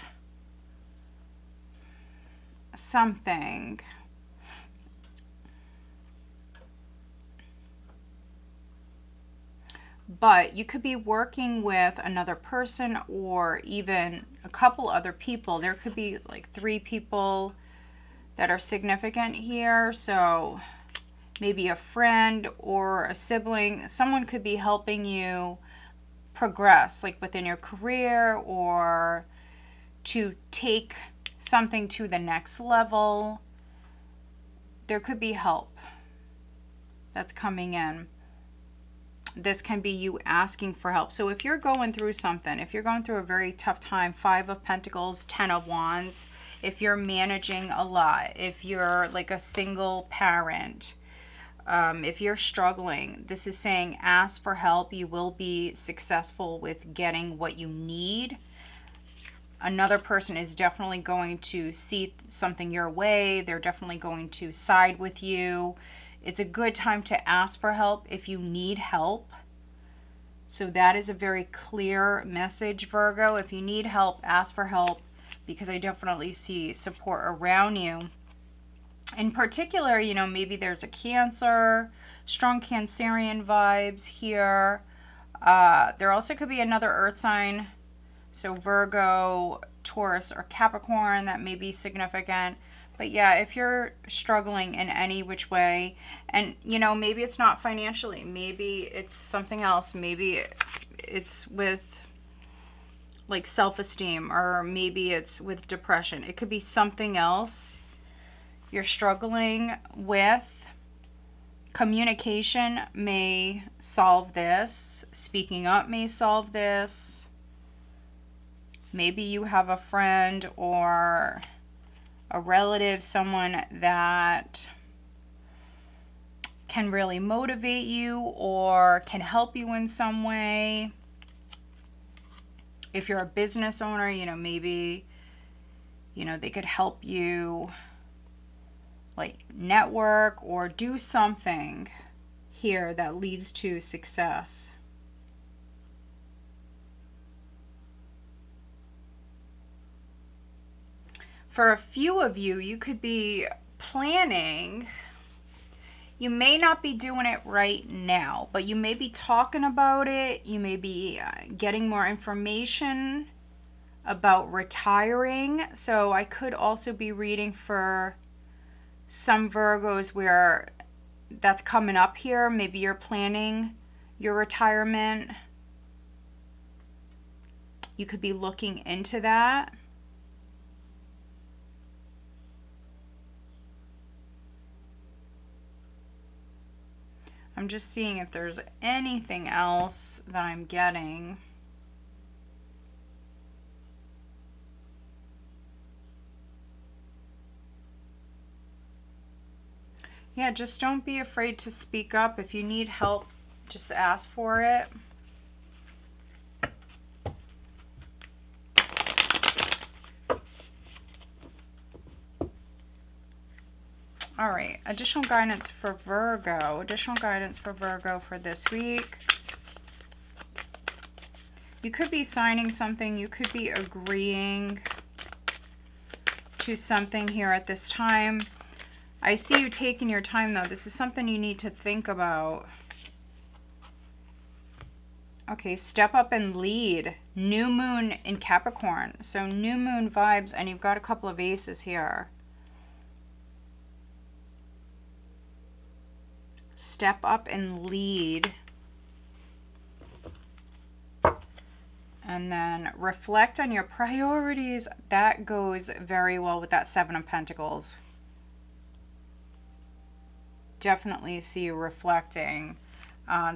something. But you could be working with another person or even a couple other people. There could be like 3 people that are significant here. So maybe a friend or a sibling. Someone could be helping you progress, like within your career, or to take something to the next level. There could be help that's coming in. This can be you asking for help. So if you're going through something, if you're going through a very tough time, Five of Pentacles, Ten of Wands, if you're managing a lot, if you're like a single parent, if you're struggling, this is saying ask for help. You will be successful with getting what you need. Another person is definitely going to see something your way. They're definitely going to side with you. It's a good time to ask for help if you need help. So that is a very clear message, Virgo. If you need help, ask for help, because I definitely see support around you. In particular, you know, maybe there's a Cancer, strong Cancerian vibes here. There also could be another earth sign. So Virgo, Taurus, or Capricorn, that may be significant. But yeah, if you're struggling in any which way, and you know, maybe it's not financially, maybe it's something else, maybe it's with like self-esteem, or maybe it's with depression. It could be something else you're struggling with. Communication may solve this. Speaking up may solve this. Maybe you have a friend or a relative, someone that can really motivate you or can help you in some way. If you're a business owner, you know, maybe, you know, they could help you like network or do something here that leads to success. For a few of you, you could be planning. You may not be doing it right now, but you may be talking about it. You may be getting more information about retiring. So I could also be reading for some Virgos where that's coming up here. Maybe you're planning your retirement. You could be looking into that. I'm just seeing if there's anything else that I'm getting. Yeah, just don't be afraid to speak up. If you need help, just ask for it. All right, additional guidance for Virgo. Additional guidance for Virgo for this week. You could be signing something. You could be agreeing to something here at this time. I see you taking your time, though. This is something you need to think about. Okay, step up and lead. New moon in Capricorn. So new moon vibes, and you've got a couple of aces here. Step up and lead. And then reflect on your priorities. That goes very well with that Seven of Pentacles. Definitely see you reflecting.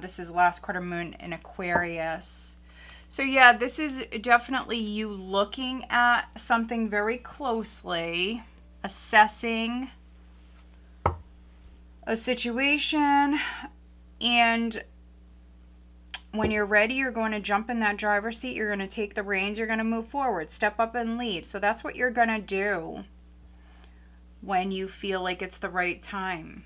This is last quarter moon in Aquarius. So yeah, this is definitely you looking at something very closely, assessing a situation, and when you're ready, you're going to jump in that driver's seat, you're going to take the reins, you're going to move forward, step up and lead. So that's what you're going to do when you feel like it's the right time.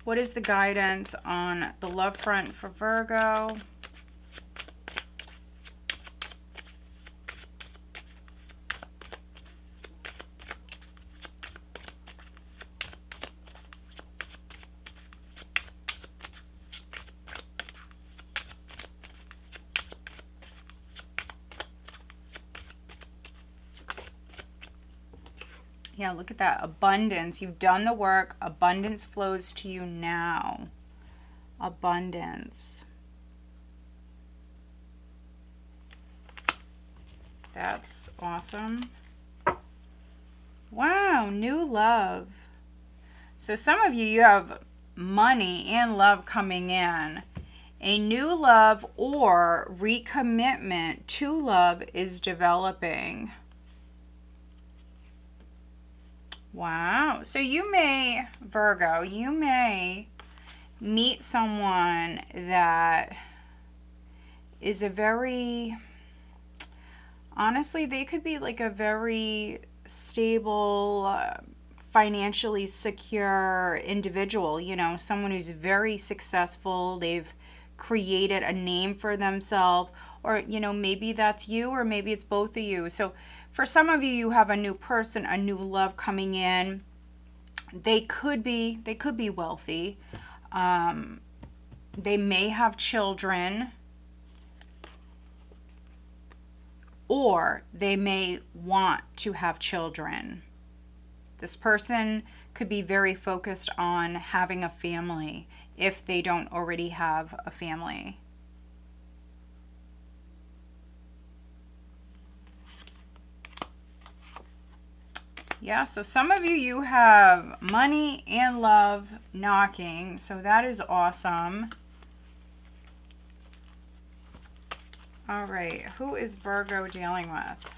What is the guidance on the love front for Virgo? Yeah, look at that. Abundance. You've done the work. Abundance flows to you now. Abundance. That's awesome. Wow, new love. So some of you have money and love coming in. A new love or recommitment to love is developing. Wow. So you may, Virgo, you may meet someone that is a very, honestly, they could be like a very stable, financially secure individual, you know, someone who's very successful. They've created a name for themselves, or, you know, maybe that's you, or maybe it's both of you. So for some of you, you have a new person, a new love coming in. They could be wealthy. They may have children, or they may want to have children. This person could be very focused on having a family if they don't already have a family. Yeah, so some of you have money and love knocking, so that is awesome. All right, who is Virgo dealing with?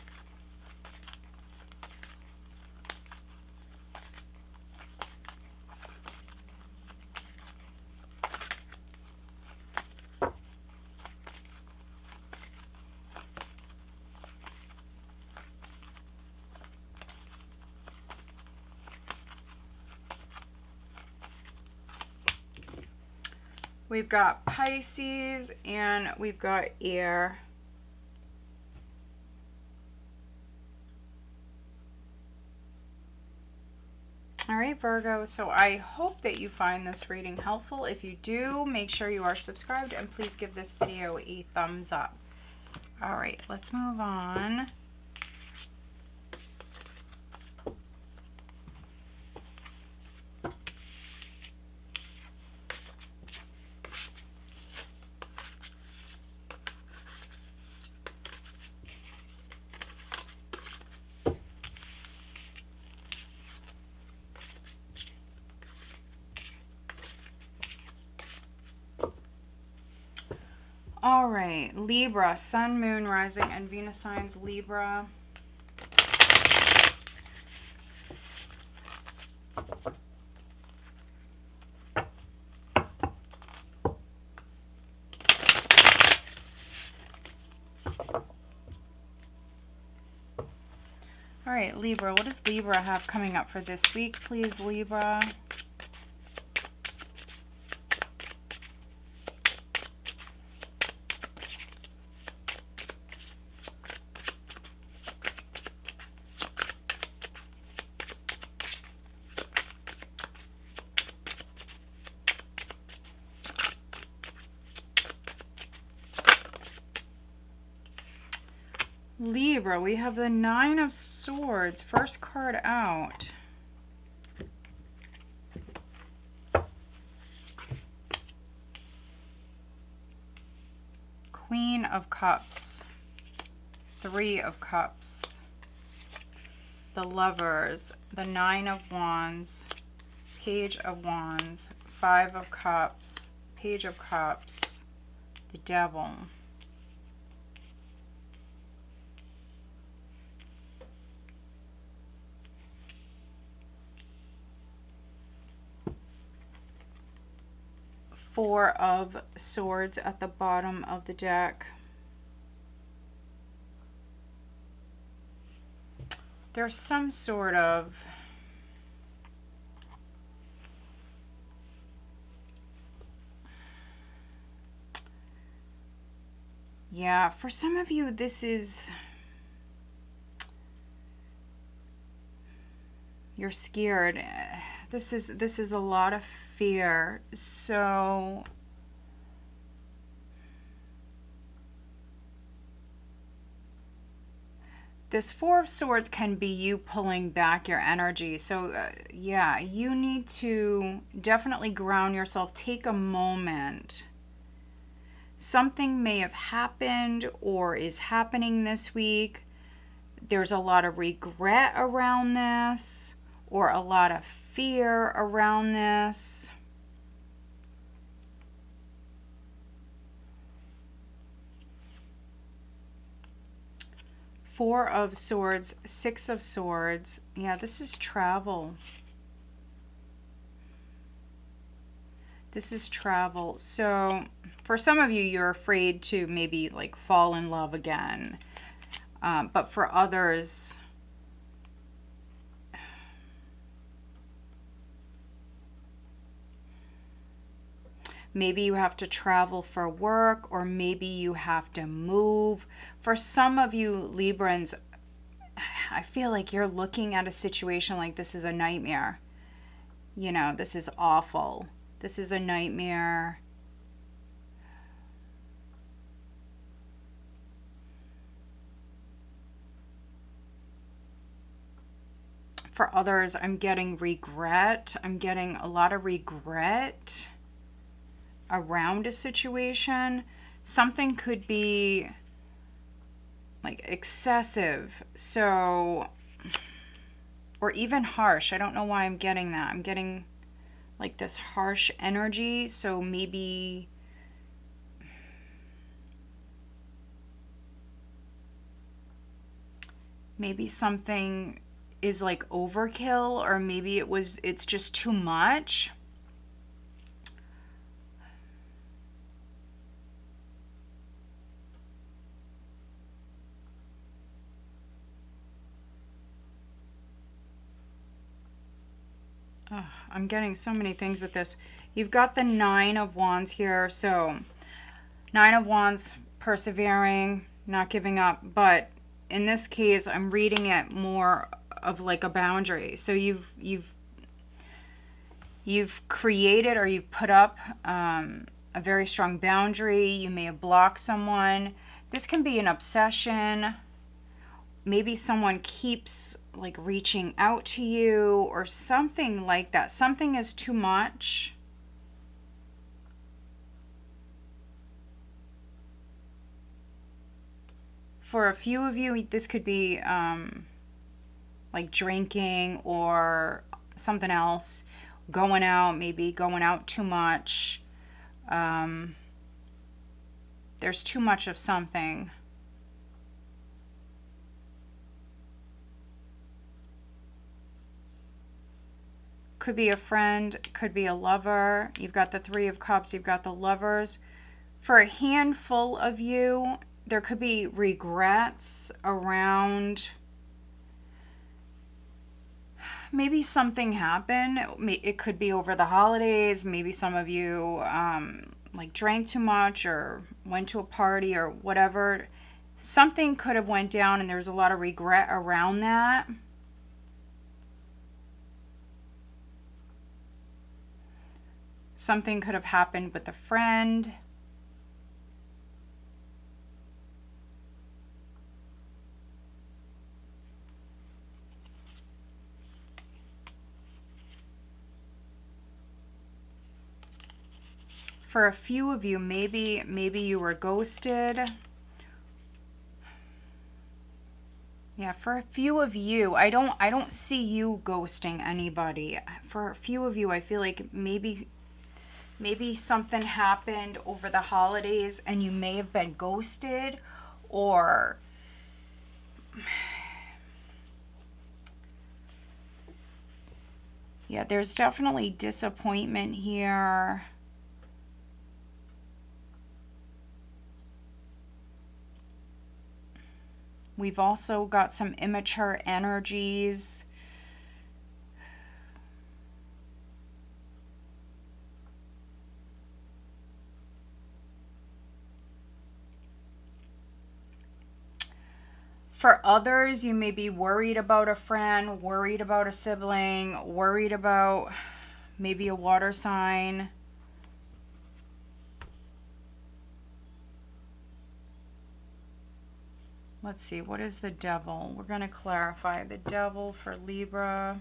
We've got Pisces and we've got air. All right, Virgo, so I hope that you find this reading helpful. If you do, make sure you are subscribed and please give this video a thumbs up. All right, let's move on. All right, Libra, Sun, Moon, Rising, and Venus signs, Libra. All right, Libra, what does Libra have coming up for this week, please, Libra? Libra, we have the Nine of Swords, first card out. Queen of Cups, Three of Cups, the Lovers, the Nine of Wands, Page of Wands, Five of Cups, Page of Cups, the Devil. Four of Swords at the bottom of the deck. There's some sort of yeah, for some of you this is you're scared. This is a lot of fear. So this Four of Swords can be you pulling back your energy. So yeah, you need to definitely ground yourself. Take a moment. Something may have happened or is happening this week. There's a lot of regret around this or a lot of fear around this. Four of Swords, Six of Swords. Yeah, this is travel. This is travel. So for some of you, you're afraid to maybe like fall in love again. But for others, maybe you have to travel for work, or maybe you have to move. For some of you Librans, I feel like you're looking at a situation like this is a nightmare. You know, this is awful. This is a nightmare. For others, I'm getting regret. I'm getting a lot of regret around a situation. Something could be like excessive, so, or even harsh. I don't know why I'm getting that. I'm getting like this harsh energy, so maybe something is like overkill, or maybe it's just too much. Oh, I'm getting so many things with this. You've got the 9 of Wands here. So 9 of Wands, persevering, not giving up. But in this case, I'm reading it more of like a boundary. So you've created, or you've put up a very strong boundary. You may have blocked someone. This can be an obsession. Maybe someone keeps like reaching out to you or something like that. Something is too much. For a few of you, this could be like drinking or something else. Going out, maybe going out too much. There's too much of something. Could be a friend, could be a lover. You've got the 3 of Cups, you've got the Lovers. For a handful of you, there could be regrets around maybe something happened. It could be over the holidays. Maybe some of you like drank too much or went to a party or whatever. Something could have went down and there's a lot of regret around that. Something could have happened with a friend. For a few of you, maybe you were ghosted. Yeah, for a few of you, I don't see you ghosting anybody. For a few of you, I feel like maybe something happened over the holidays and you may have been ghosted, or yeah, there's definitely disappointment here. We've also got some immature energies. For others, you may be worried about a friend, worried about a sibling, worried about maybe a water sign. Let's see, what is the Devil? We're going to clarify the Devil for Libra.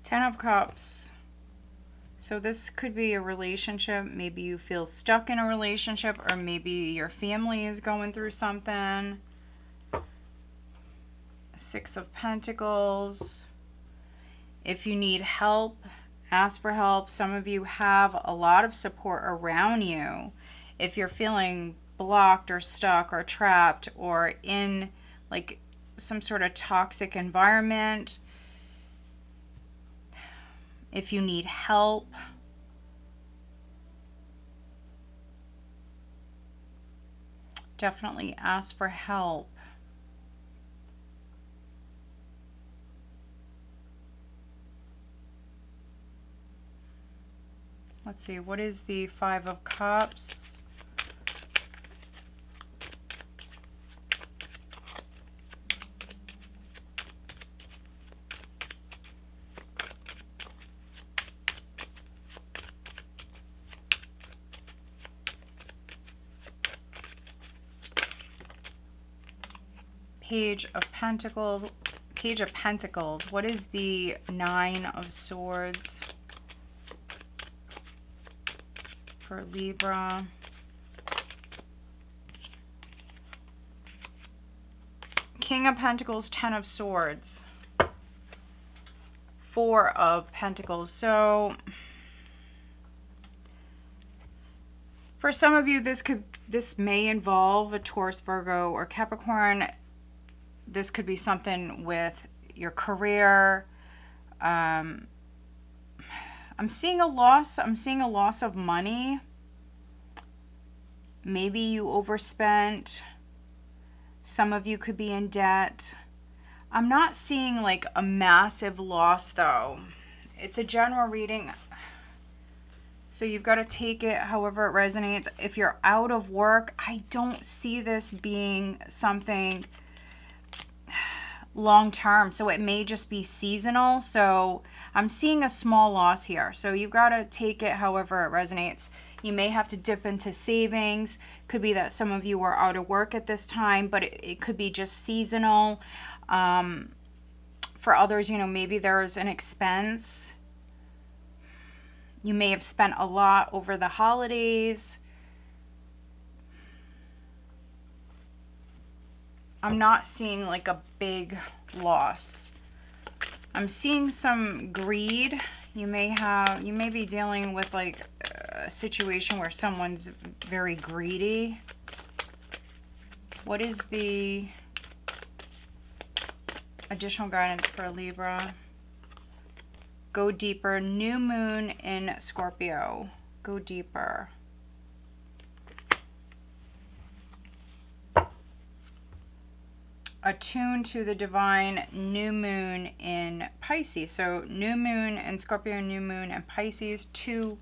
Ten of Cups. So this could be a relationship. Maybe you feel stuck in a relationship, or maybe your family is going through something. 6 of Pentacles. If you need help, ask for help. Some of you have a lot of support around you. If you're feeling blocked or stuck or trapped or in like some sort of toxic environment, if you need help, definitely ask for help. Let's see, what is the Five of Cups? Page of Pentacles. Page of Pentacles. What is the Nine of Swords for Libra? King of Pentacles, Ten of Swords, Four of Pentacles. So for some of you, this may involve a Taurus, Virgo, or Capricorn. This could be something with your career. I'm seeing a loss. I'm seeing a loss of money. Maybe you overspent. Some of you could be in debt. I'm not seeing like a massive loss though. It's a general reading, so you've got to take it however it resonates. If you're out of work, I don't see this being something long term, so it may just be seasonal. So I'm seeing a small loss here, so you've got to take it however it resonates. You may have to dip into savings. Could be that some of you are out of work at this time, but it could be just seasonal. For others, you know, maybe there's an expense. You may have spent a lot over the holidays. I'm not seeing like a big loss. I'm seeing some greed. You may be dealing with like a situation where someone's very greedy. What is the additional guidance for Libra? Go deeper. New moon in Scorpio. Go deeper. Attune to the divine. New moon in Pisces. So new moon in Scorpio, new moon in Pisces, two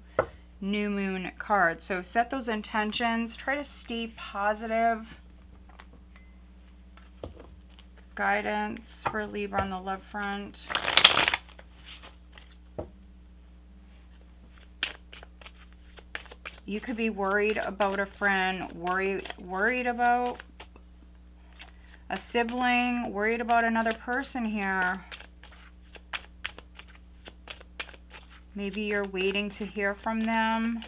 new moon cards. So set those intentions. Try to stay positive. Guidance for Libra on the love front. You could be worried about a friend, worried about a sibling, worried about another person here. Maybe you're waiting to hear from them.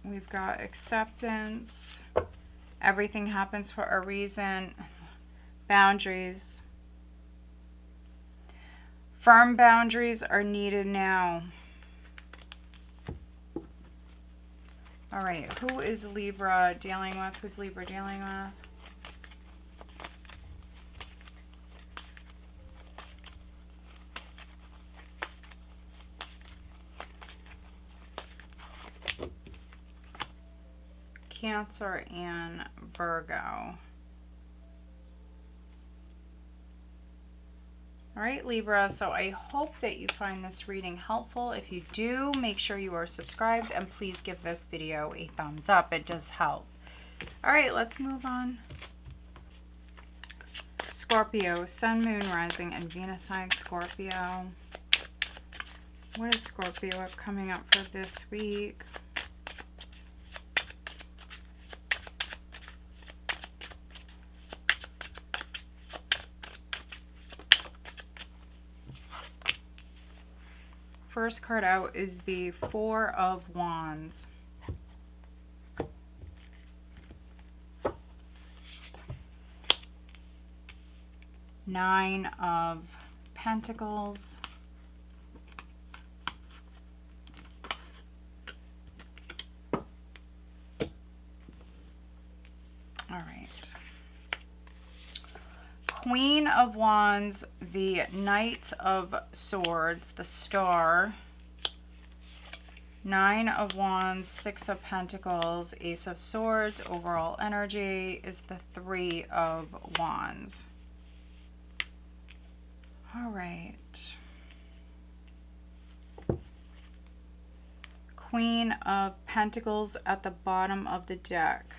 We've got acceptance. Everything happens for a reason. Boundaries. Firm boundaries are needed now. All right, who is Libra dealing with? Who's Libra dealing with? Cancer and Virgo. All right, Libra, so I hope that you find this reading helpful. If you do, make sure you are subscribed and please give this video a thumbs up. It does help. All right, let's move on. Scorpio, Sun, Moon, Rising, and Venus sign Scorpio. What is Scorpio coming up for this week? First card out is the Four of Wands. Nine of Pentacles. All right. Queen of Wands, the Knight of Swords, the Star, Nine of Wands, Six of Pentacles, Ace of Swords. Overall energy is the Three of Wands. All right. Queen of Pentacles at the bottom of the deck.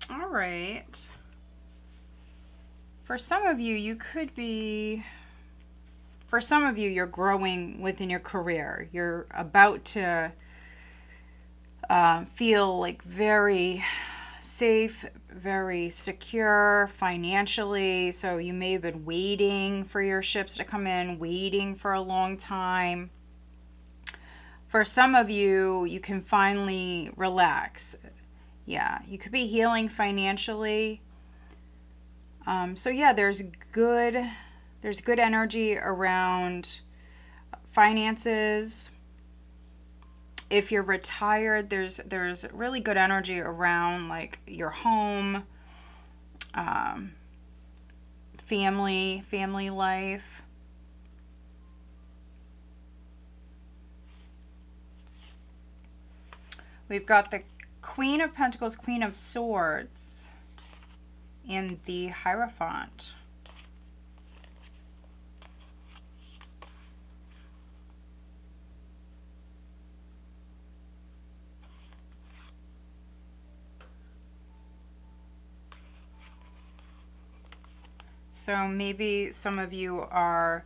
All right. For some of you, you're growing within your career. You're about to feel like very safe, very secure financially. So you may have been waiting for your ships to come in, waiting for a long time. For some of you, you can finally relax. Yeah, you could be healing financially. So yeah, there's good energy around finances. If you're retired, there's really good energy around like your home, family life. We've got the Queen of Pentacles, Queen of Swords, and the Hierophant. So maybe some of you are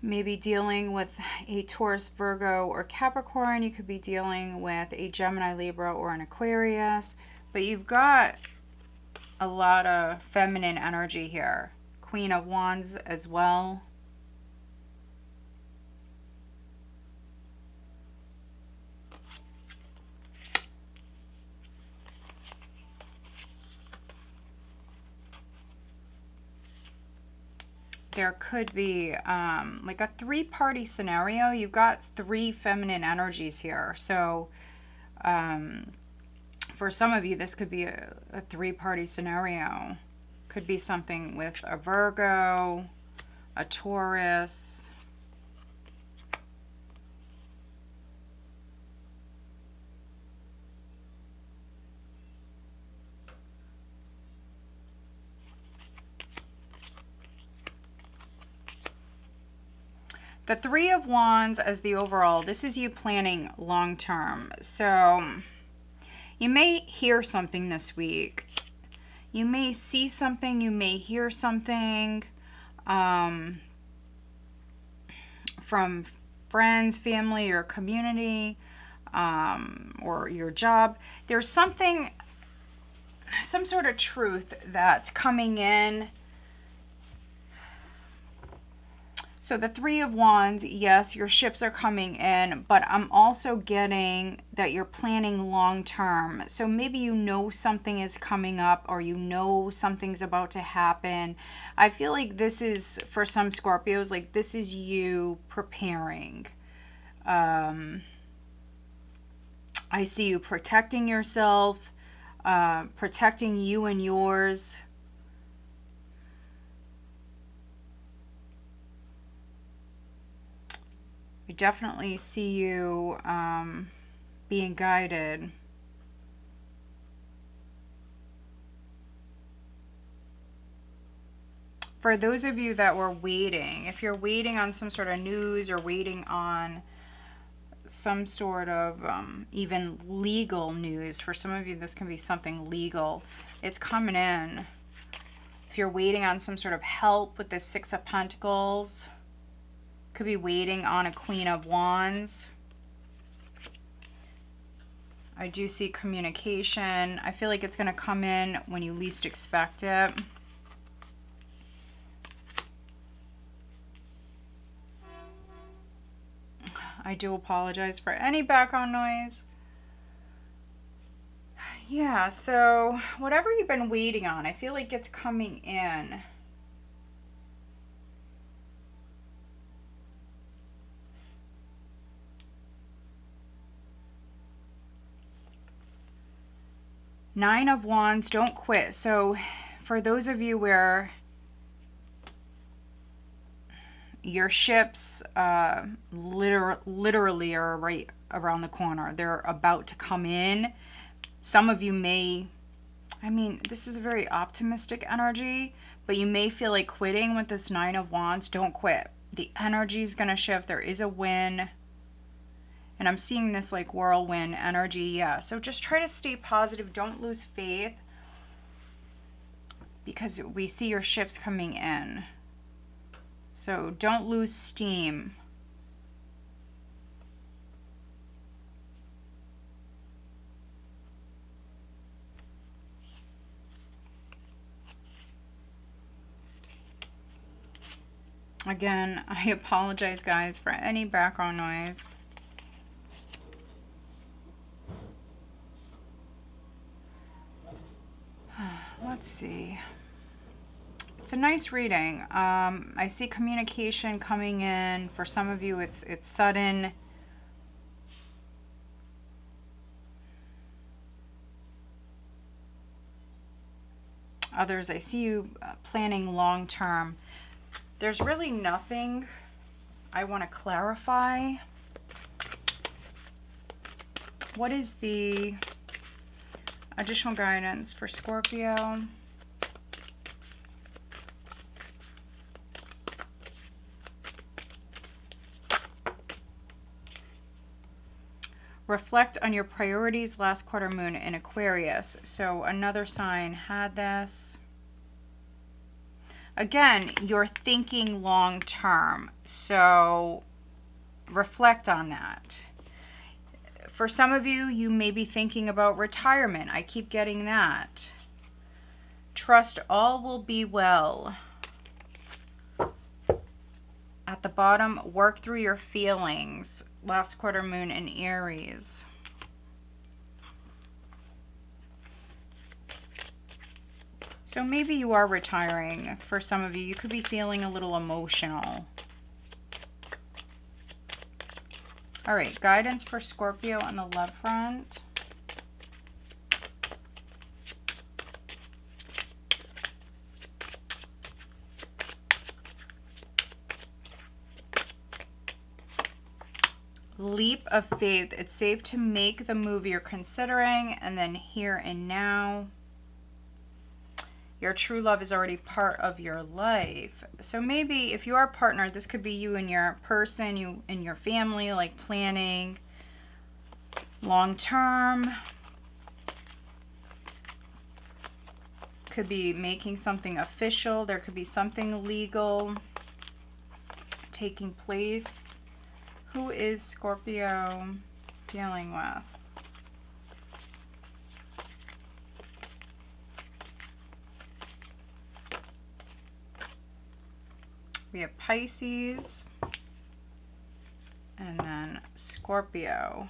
dealing with a Taurus, Virgo, or Capricorn. You could be dealing with a Gemini, Libra, or an Aquarius. But you've got a lot of feminine energy here. Queen of Wands as well. There could be like a three-party scenario. You've got three feminine energies here. So for some of you, this could be a three-party scenario. Could be something with a Virgo, a Taurus. The Three of Wands as the overall, this is you planning long term. So you may hear something this week. You may see something, you may hear something from friends, family, or community, or your job. There's something, some sort of truth that's coming in. So the Three of Wands, yes, your ships are coming in, but I'm also getting that you're planning long term. So maybe you know something is coming up, or you know something's about to happen. I feel like this is, for some Scorpios, like this is you preparing. I see you protecting yourself, protecting you and yours. We definitely see you being guided. For those of you that were waiting, if you're waiting on some sort of news or waiting on some sort of even legal news, for some of you this can be something legal. It's coming in. If you're waiting on some sort of help with the Six of Pentacles, could be waiting on a Queen of Wands. I do see communication. I feel like it's going to come in when you least expect it. I do apologize for any background noise. Yeah, so whatever you've been waiting on, I feel like it's coming in. Nine of Wands, don't quit. So for those of you where your ships literally are right around the corner. They're about to come in. Some of you may, I mean, this is a very optimistic energy, but you may feel like quitting with this Nine of Wands. Don't quit. The energy is going to shift. There is a win. And I'm seeing this like whirlwind energy. Yeah. So just try to stay positive. Don't lose faith, because we see your ships coming in. So don't lose steam. Again, I apologize, guys, for any background noise. Let's see. It's a nice reading. I see communication coming in. For some of you, it's sudden. Others, I see you planning long term. There's really nothing I want to clarify. What is the additional guidance for Scorpio? Reflect on your priorities last quarter moon in Aquarius. So another sign had this. Again, you're thinking long term. So reflect on that. For some of you, you may be thinking about retirement. I keep getting that. Trust all will be well. At the bottom, work through your feelings. Last quarter moon in Aries. So maybe you are retiring. For some of you, you could be feeling a little emotional. All right, guidance for Scorpio on the love front. Leap of faith. It's safe to make the move you're considering, and then here and now. Your true love is already part of your life. So maybe if you are a partner, this could be you and your person, you and your family, like planning long term. Could be making something official. There could be something legal taking place. Who is Scorpio dealing with? We have Pisces, and then Scorpio.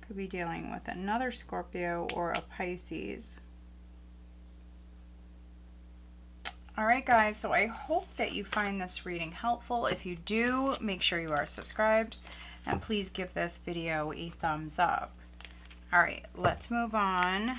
Could be dealing with another Scorpio or a Pisces. All right, guys, so I hope that you find this reading helpful. If you do, make sure you are subscribed, and please give this video a thumbs up. All right, let's move on.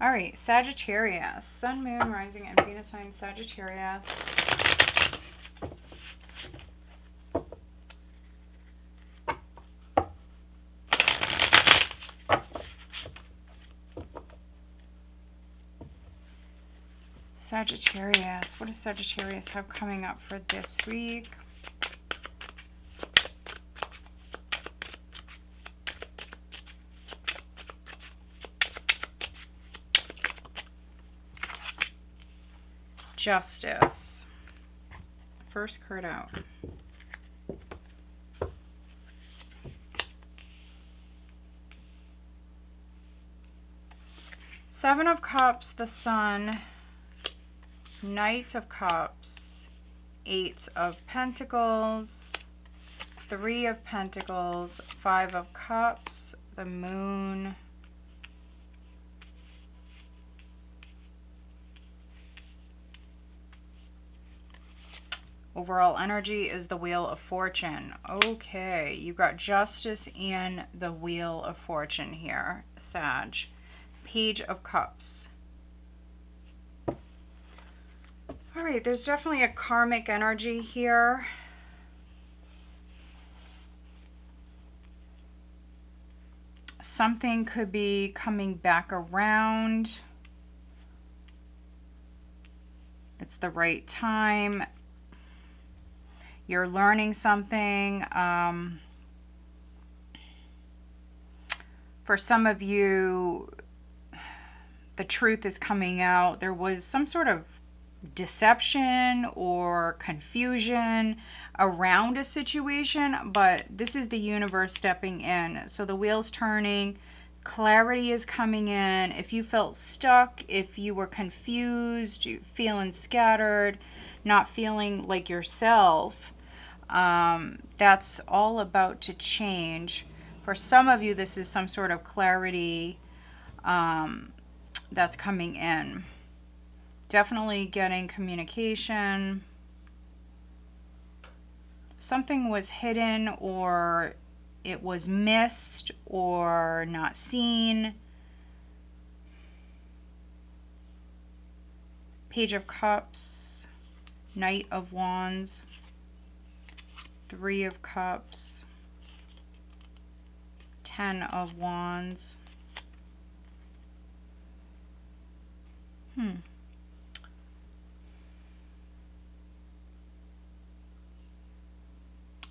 All right, Sagittarius, Sun, Moon, Rising, and Venus sign Sagittarius. Sagittarius, what does Sagittarius have coming up for this week? Justice. First card out. Seven of Cups, the Sun. Knight of Cups. Eight of Pentacles. Three of Pentacles. Five of Cups. The Moon. Overall energy is the Wheel of Fortune. Okay, you got Justice and the Wheel of Fortune here, Sag. Page of Cups. All right, there's definitely a karmic energy here. Something could be coming back around. It's the right time. You're learning something. For some of you, the truth is coming out. There was some sort of deception or confusion around a situation, but this is the universe stepping in. So the wheel's turning, clarity is coming in. If you felt stuck, if you were confused, you feeling scattered, not feeling like yourself, that's all about to change. For some of you, this is some sort of clarity that's coming in. Definitely getting communication. Something was hidden, or it was missed or not seen. Page of Cups, Knight of Wands, Three of Cups, Ten of Wands.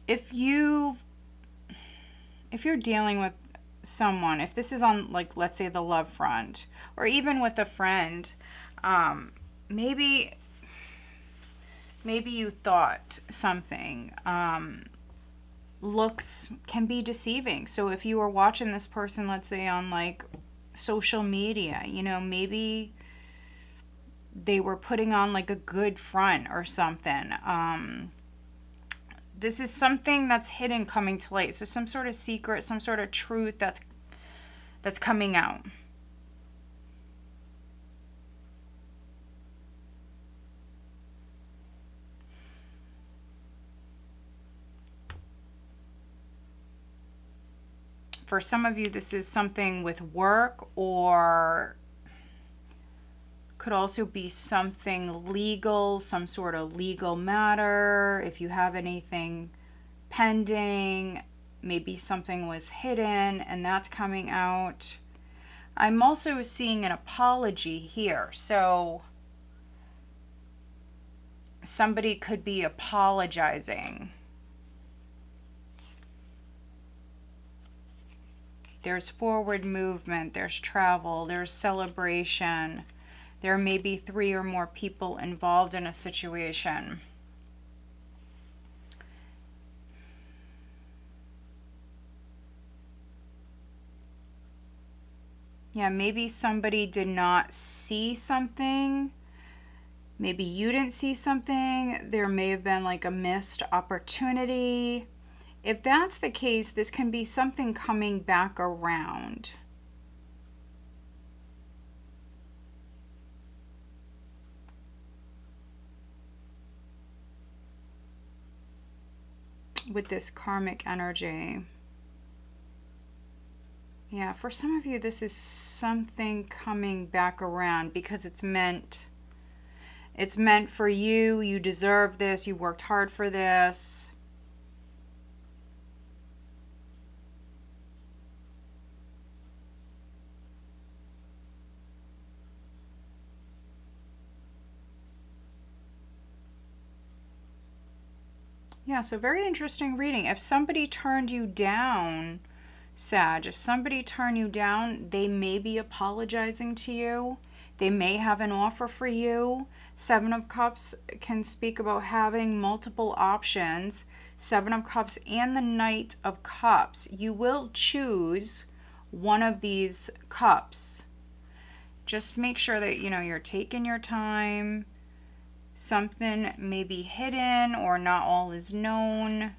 If you're dealing with someone, if this is on, like, let's say the love front, or even with a friend, maybe you thought something. Looks can be deceiving. So if you were watching this person, let's say on like social media, you know, maybe they were putting on like a good front or something. This is something that's hidden coming to light. So some sort of secret, some sort of truth that's coming out. For some of you, this is something with work, or could also be something legal, some sort of legal matter. If you have anything pending, maybe something was hidden and that's coming out. I'm also seeing an apology here. So somebody could be apologizing. There's forward movement, there's travel, there's celebration. There may be 3 or more people involved in a situation. Yeah, maybe somebody did not see something. Maybe you didn't see something. There may have been like a missed opportunity. If that's the case, this can be something coming back around. With this karmic energy. Yeah, for some of you, this is something coming back around because it's meant for you. You deserve this. You worked hard for this. Yeah, so very interesting reading. If somebody turned you down, Sag, if somebody turned you down, they may be apologizing to you. They may have an offer for you. 7 of Cups can speak about having multiple options. 7 of Cups and the Knight of Cups. You will choose one of these cups. Just make sure that, you know, you're taking your time. Something may be hidden or not all is known.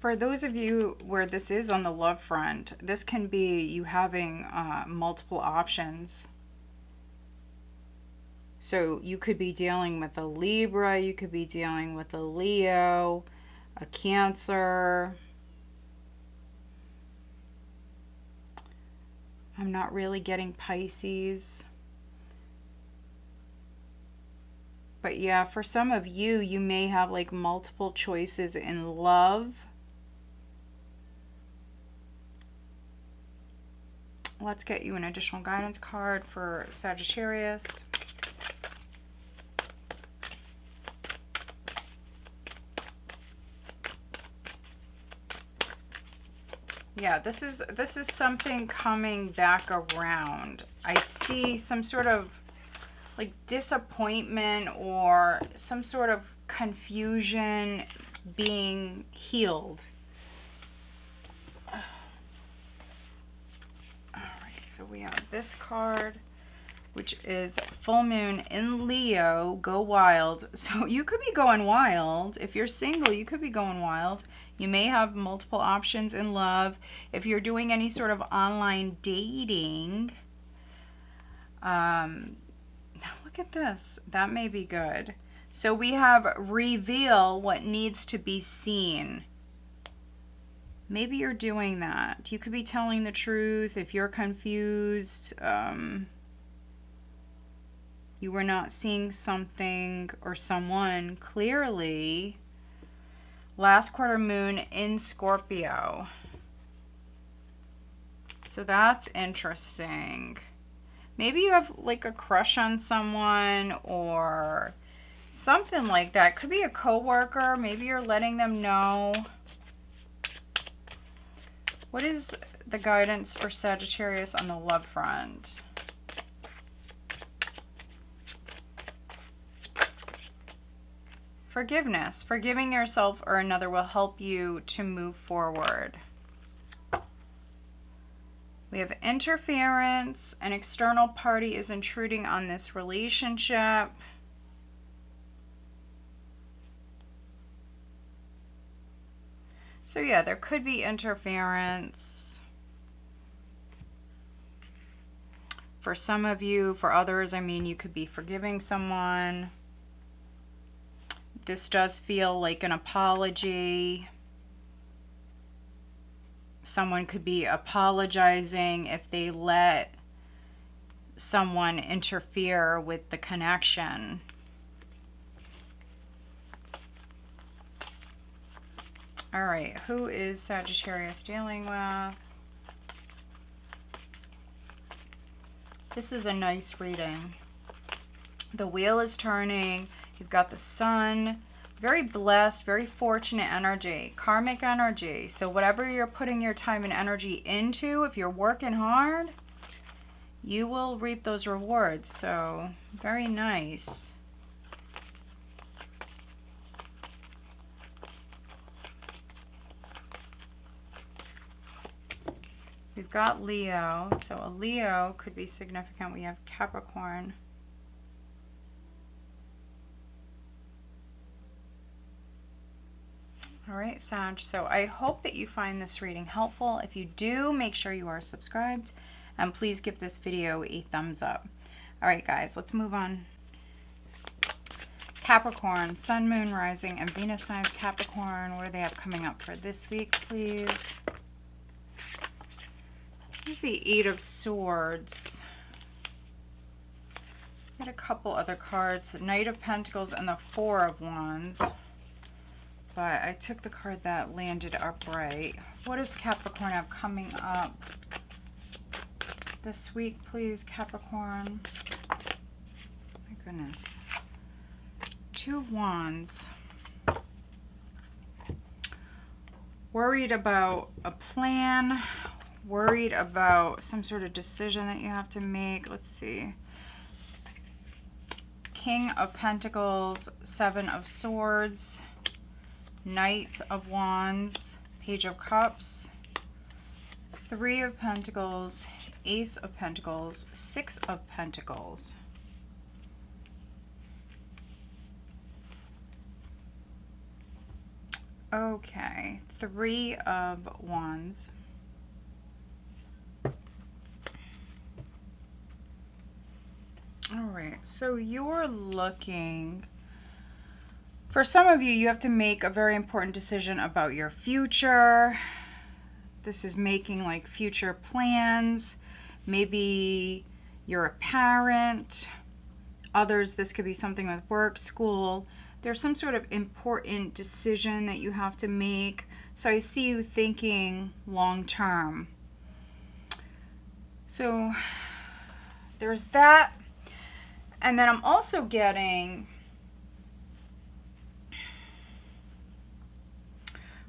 For those of you where this is on the love front, this can be you having multiple options. So you could be dealing with a Libra, you could be dealing with a Leo, a Cancer. I'm not really getting Pisces. But yeah, for some of you, you may have like multiple choices in love. Let's get you an additional guidance card for Sagittarius. Yeah, this is something coming back around. I see some sort of like disappointment or some sort of confusion being healed. All right, so we have this card, which is full moon in Leo, go wild. So you could be going wild. If you're single, you could be going wild. You may have multiple options in love. If you're doing any sort of online dating, look at this. That may be good. So we have reveal what needs to be seen. Maybe you're doing that. You could be telling the truth. If you're confused, you were not seeing something or someone clearly. Last quarter moon in Scorpio. So that's interesting. Maybe you have like a crush on someone or something like that. Could be a coworker. Maybe you're letting them know. What is the guidance for Sagittarius on the love front? Forgiveness. Forgiving yourself or another will help you to move forward. We have interference. An external party is intruding on this relationship. So yeah, there could be interference. For some of you, for others, I mean, you could be forgiving someone. This does feel like an apology. Someone could be apologizing if they let someone interfere with the connection. All right, who is Sagittarius dealing with? This is a nice reading. The wheel is turning. You've got the sun. Very blessed, very fortunate energy, karmic energy. So whatever you're putting your time and energy into, if you're working hard, you will reap those rewards. So very nice. We've got Leo. So a Leo could be significant. We have Capricorn. All right, Sag. So I hope that you find this reading helpful. If you do, make sure you are subscribed. And please give this video a thumbs up. All right, guys, let's move on. Capricorn, Sun, Moon, Rising, and Venus signs Capricorn. What do they have coming up for this week, please? Here's the Eight of Swords. Get a couple other cards. The Knight of Pentacles and the Four of Wands. But I took the card that landed upright. What does Capricorn have coming up this week, please, Capricorn? My goodness. Two of Wands. Worried about a plan. Worried about some sort of decision that you have to make. Let's see. King of Pentacles, Seven of Swords. Knight of Wands, Page of Cups, Three of Pentacles, Ace of Pentacles, Six of Pentacles. Okay, Three of Wands. All right, so you're looking, for some of you, you have to make a very important decision about your future. This is making like future plans. Maybe you're a parent. Others, this could be something with work, school. There's some sort of important decision that you have to make. So I see you thinking long term. So there's that. And then I'm also getting,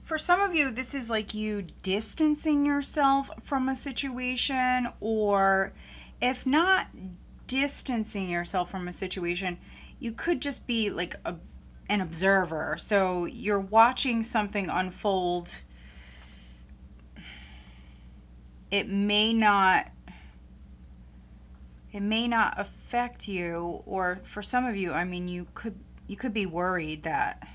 for some of you, this is like you distancing yourself from a situation, or if not distancing yourself from a situation, you could just be like an observer. So you're watching something unfold. It may not affect you, or for some of you, I mean, you could be worried that,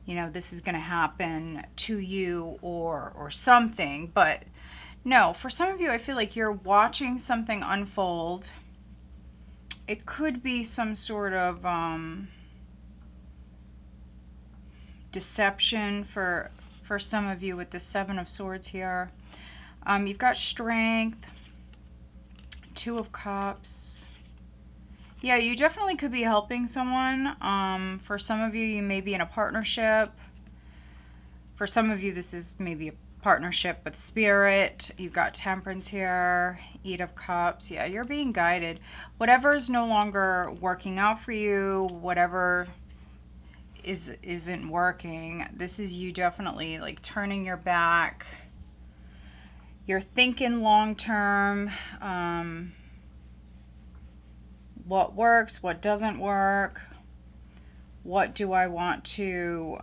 you know, this is going to happen to you or something. But no, for some of you, I feel like you're watching something unfold. It could be some sort of deception for some of you with the Seven of Swords here. You've got strength, Two of Cups. Yeah, you definitely could be helping someone. For some of you, you may be in a partnership. For some of you, this is maybe a partnership with spirit. You've got Temperance here, Eight of Cups. Yeah, you're being guided. Whatever is no longer working out for you, whatever isn't working, this is you definitely like turning your back. You're thinking long term. What works, what doesn't work, what do I want to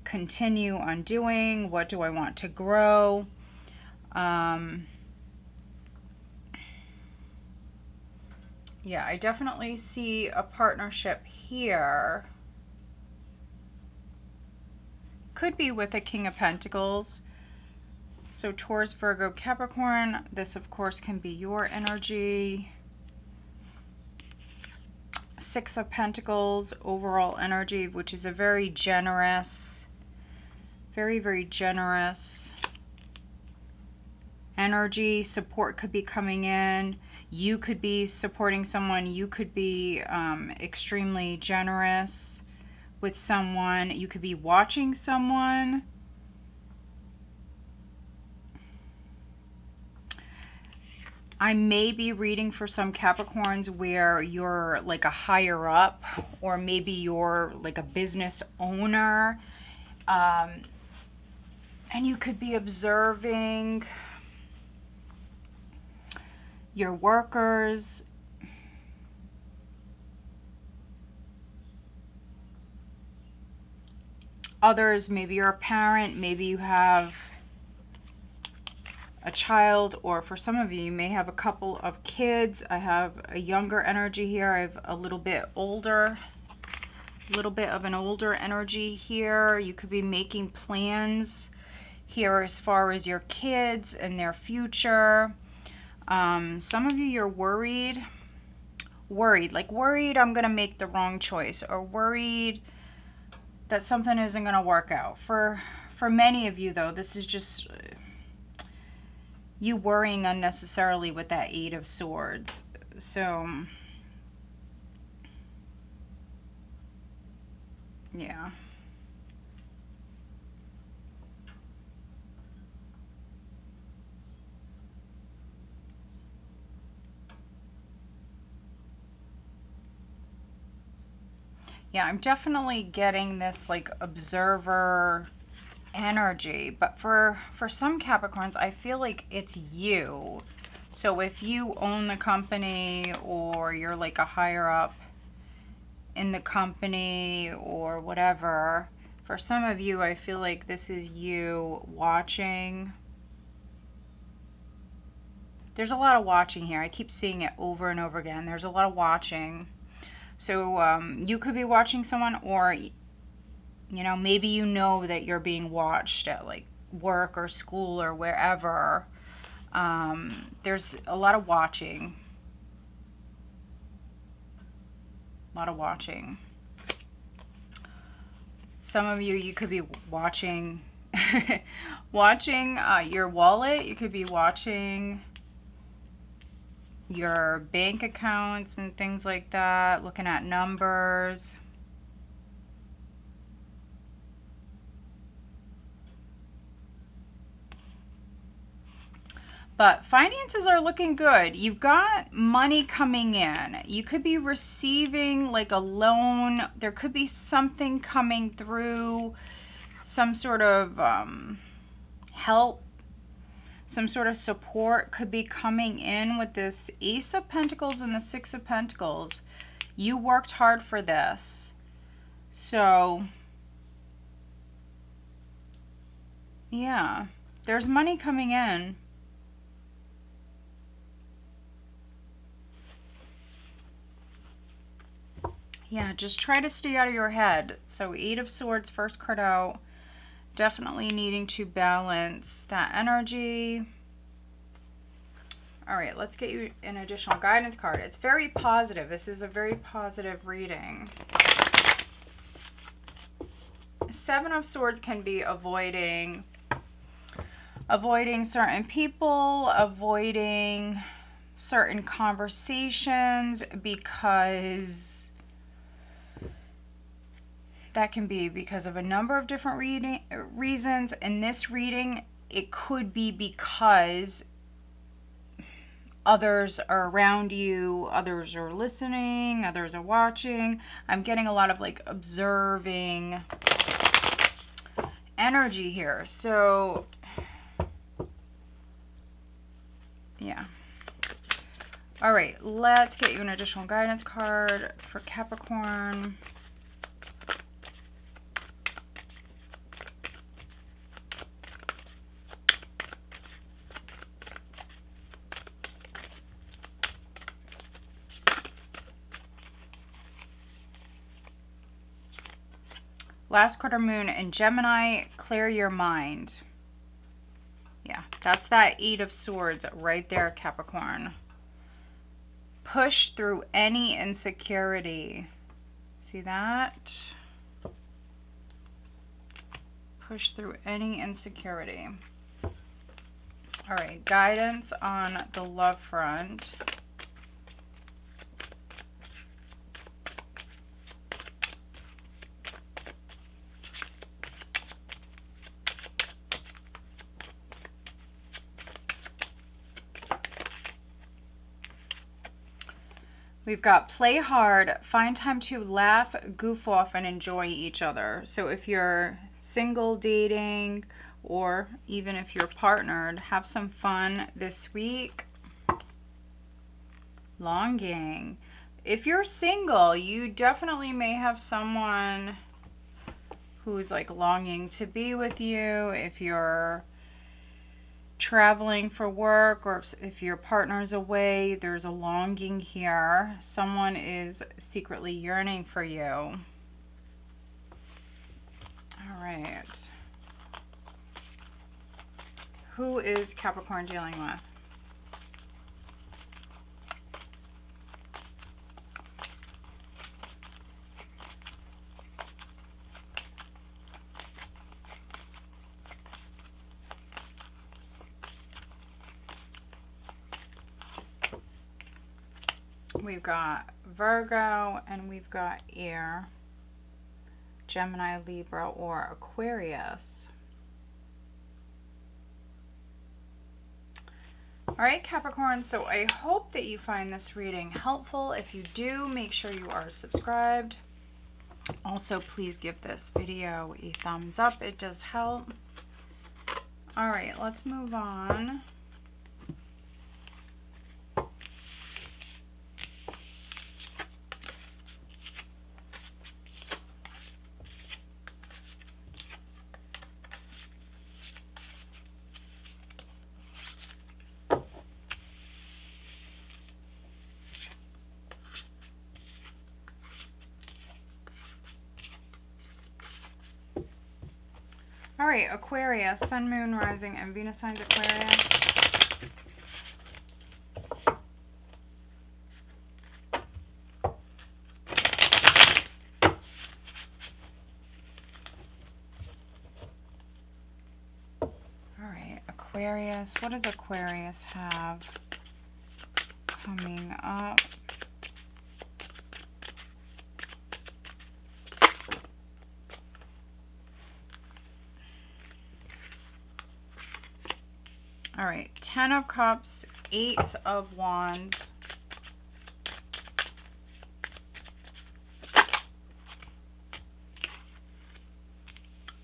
continue on doing, what do I want to grow. Yeah, I definitely see a partnership here. Could be with a King of Pentacles. So Taurus, Virgo, Capricorn, this of course can be your energy. Six of Pentacles, overall energy, which is a very generous, very generous energy. Support could be coming in. You could be supporting someone. You could be extremely generous with someone. You could be watching someone. I may be reading for some Capricorns where you're like a higher up, or maybe you're like a business owner, and you could be observing your workers. Others, maybe you're a parent, maybe you have a child, or for some of you, you may have a couple of kids. I have a younger energy here. I have a little bit of an older energy here. You could be making plans here as far as your kids and their future. Some of you, you're worried I'm gonna make the wrong choice, or worried that something isn't gonna work out. For many of you though, this is just you worrying unnecessarily with that Eight of Swords. So yeah. Yeah, I'm definitely getting this like observer energy, but for some Capricorns, I feel like it's you. So if you own the company, or you're like a higher up in the company or whatever, for some of you, I feel like this is you watching. There's a lot of watching here. I keep seeing it over and over again. There's a lot of watching. So you could be watching someone, or You know, maybe you know that you're being watched at like work or school or wherever. There's a lot of watching. A lot of watching. Some of you could be watching watching your wallet. You could be watching your bank accounts and things like that, looking at numbers. But finances are looking good. You've got money coming in. You could be receiving like a loan. There could be something coming through, some sort of help, some sort of support could be coming in with this Ace of Pentacles and the Six of Pentacles. You worked hard for this. So, yeah, there's money coming in. Yeah, just try to stay out of your head. So 8 of Swords, first card out. Definitely needing to balance that energy. All right, let's get you an additional guidance card. It's very positive. This is a very positive reading. 7 of Swords can be avoiding certain people, avoiding certain conversations, because that can be because of a number of different reasons. In this reading, it could be because others are around you, others are listening, others are watching. I'm getting a lot of like observing energy here. So, yeah. All right, let's get you an additional guidance card for Capricorn. Last quarter moon in Gemini, clear your mind. Yeah, that's that 8 of Swords right there, Capricorn. Push through any insecurity. See that? Push through any insecurity. All right, guidance on the love front. We've got play hard, find time to laugh, goof off, and enjoy each other. So if you're single, dating, or even if you're partnered, have some fun this week. Longing. If you're single, you definitely may have someone who's like longing to be with you. If you're traveling for work, or if your partner's away, there's a longing here. Someone is secretly yearning for you. All right. Who is Capricorn dealing with? We've got Virgo and we've got Air, Gemini, Libra, or Aquarius. All right, Capricorn, so I hope that you find this reading helpful. If you do, make sure you are subscribed. Also, please give this video a thumbs up. It does help. All right, let's move on. All right, Aquarius, Sun, Moon, Rising, and Venus signs Aquarius. All right, Aquarius, what does Aquarius have coming up? All right, 10 of Cups, 8 of Wands.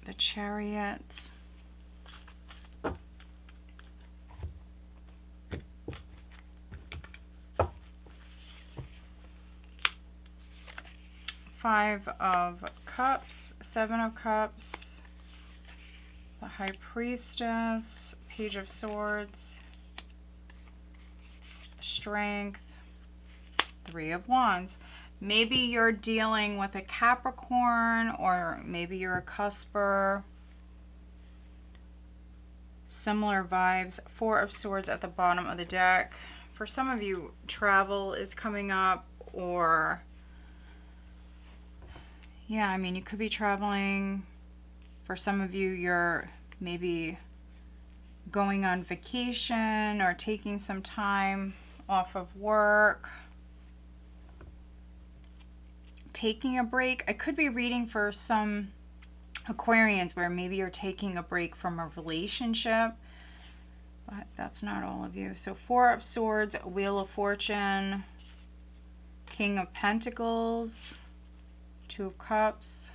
The Chariot. Five of Cups, 7 of Cups, the High Priestess, Page of Swords, Strength, 3 of Wands. Maybe you're dealing with a Capricorn, or maybe you're a cusper. Similar vibes. 4 of Swords at the bottom of the deck. For some of you, travel is coming up, or yeah, I mean, you could be traveling. For some of you, you're maybe going on vacation or taking some time off of work. Taking a break. I could be reading for some Aquarians where maybe you're taking a break from a relationship, but that's not all of you. So 4 of Swords, Wheel of Fortune, King of Pentacles, 2 of Cups,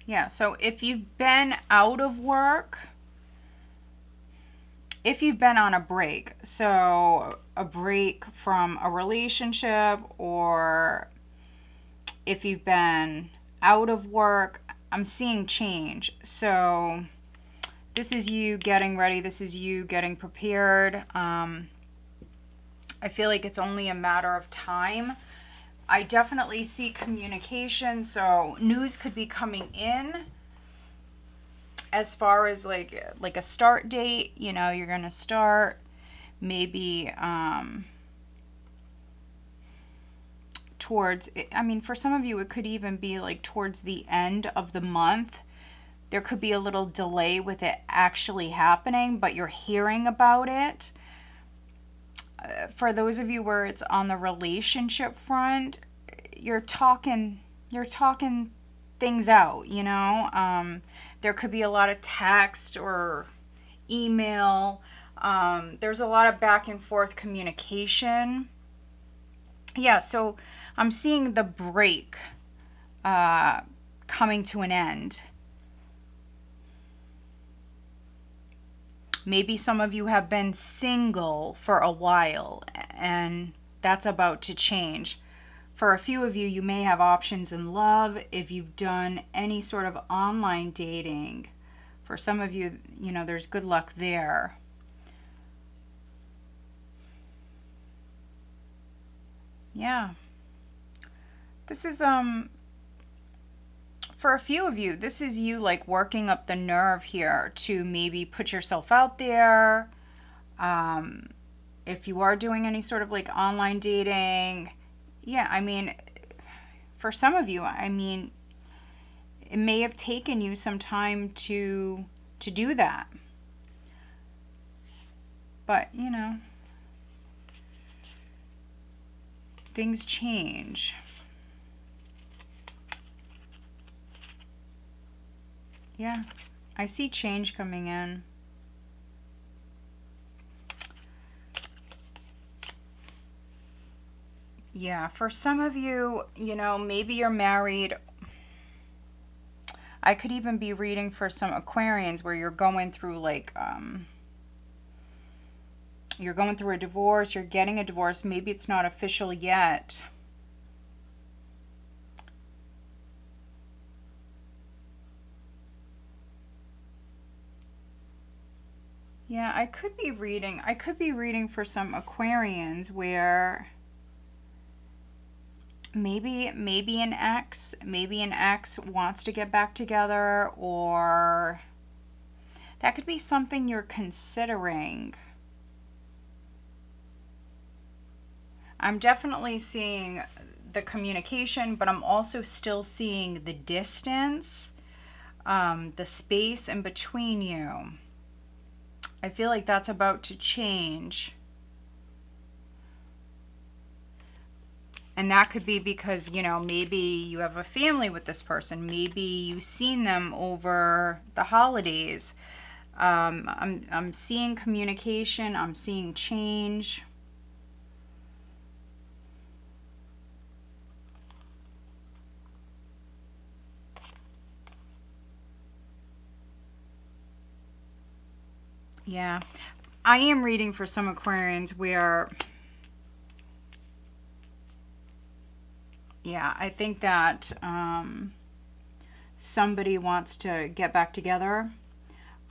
Yeah, so if you've been out of work, if you've been on a break, so a break from a relationship, or if you've been out of work, I'm seeing change. So this is you getting ready. This is you getting prepared. I feel like it's only a matter of time. I definitely see communication, so news could be coming in as far as like a start date. You know, you're going to start maybe towards, I mean, for some of you, it could even be like towards the end of the month. There could be a little delay with it actually happening, but you're hearing about it. For those of you where it's on the relationship front, you're talking things out, you know. There could be a lot of text or email. There's a lot of back and forth communication. Yeah, so I'm seeing the break coming to an end. Maybe some of you have been single for a while, and that's about to change. For a few of you, you may have options in love if you've done any sort of online dating. For some of you, you know, there's good luck there. Yeah. This is, for a few of you, this is you like working up the nerve here to maybe put yourself out there. If you are doing any sort of like online dating, yeah, I mean, for some of you, I mean, it may have taken you some time to do that. But, you know, things change. Yeah, I see change coming in. Yeah, for some of you, you know, maybe you're married. I could even be reading for some Aquarians where you're going through like, you're going through a divorce, you're getting a divorce. Maybe it's not official yet. Yeah, I could be reading for some Aquarians where maybe an ex wants to get back together, or that could be something you're considering. I'm definitely seeing the communication, but I'm also still seeing the distance, the space in between you. I feel like that's about to change. And that could be because, you know, maybe you have a family with this person. Maybe you've seen them over the holidays. I'm seeing communication. I'm seeing change. Yeah, I am reading for some Aquarians where, yeah, I think that somebody wants to get back together.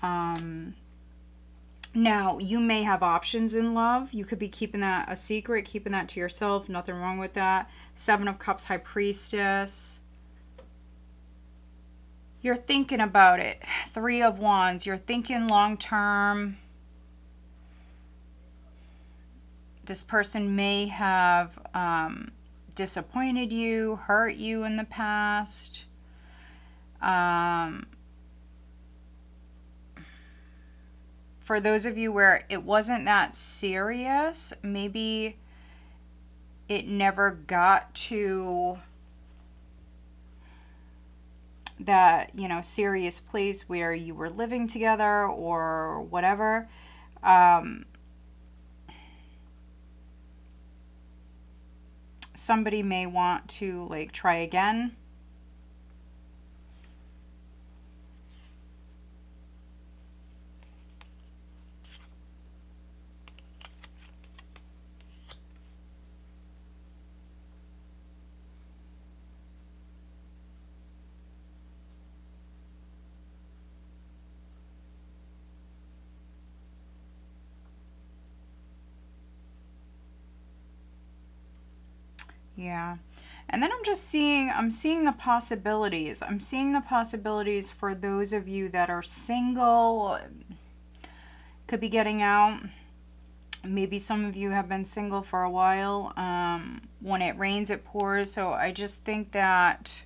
Now, you may have options in love. You could be keeping that a secret, keeping that to yourself. Nothing wrong with that. 7 of Cups, High Priestess. You're thinking about it. 3 of Wands. You're thinking long term. This person may have disappointed you, hurt you in the past. For those of you where it wasn't that serious, maybe it never got to that, you know, serious place where you were living together or whatever. Somebody may want to like try again. Yeah. And then I'm seeing the possibilities. I'm seeing the possibilities for those of you that are single, could be getting out. Maybe some of you have been single for a while. When it rains, it pours. So I just think that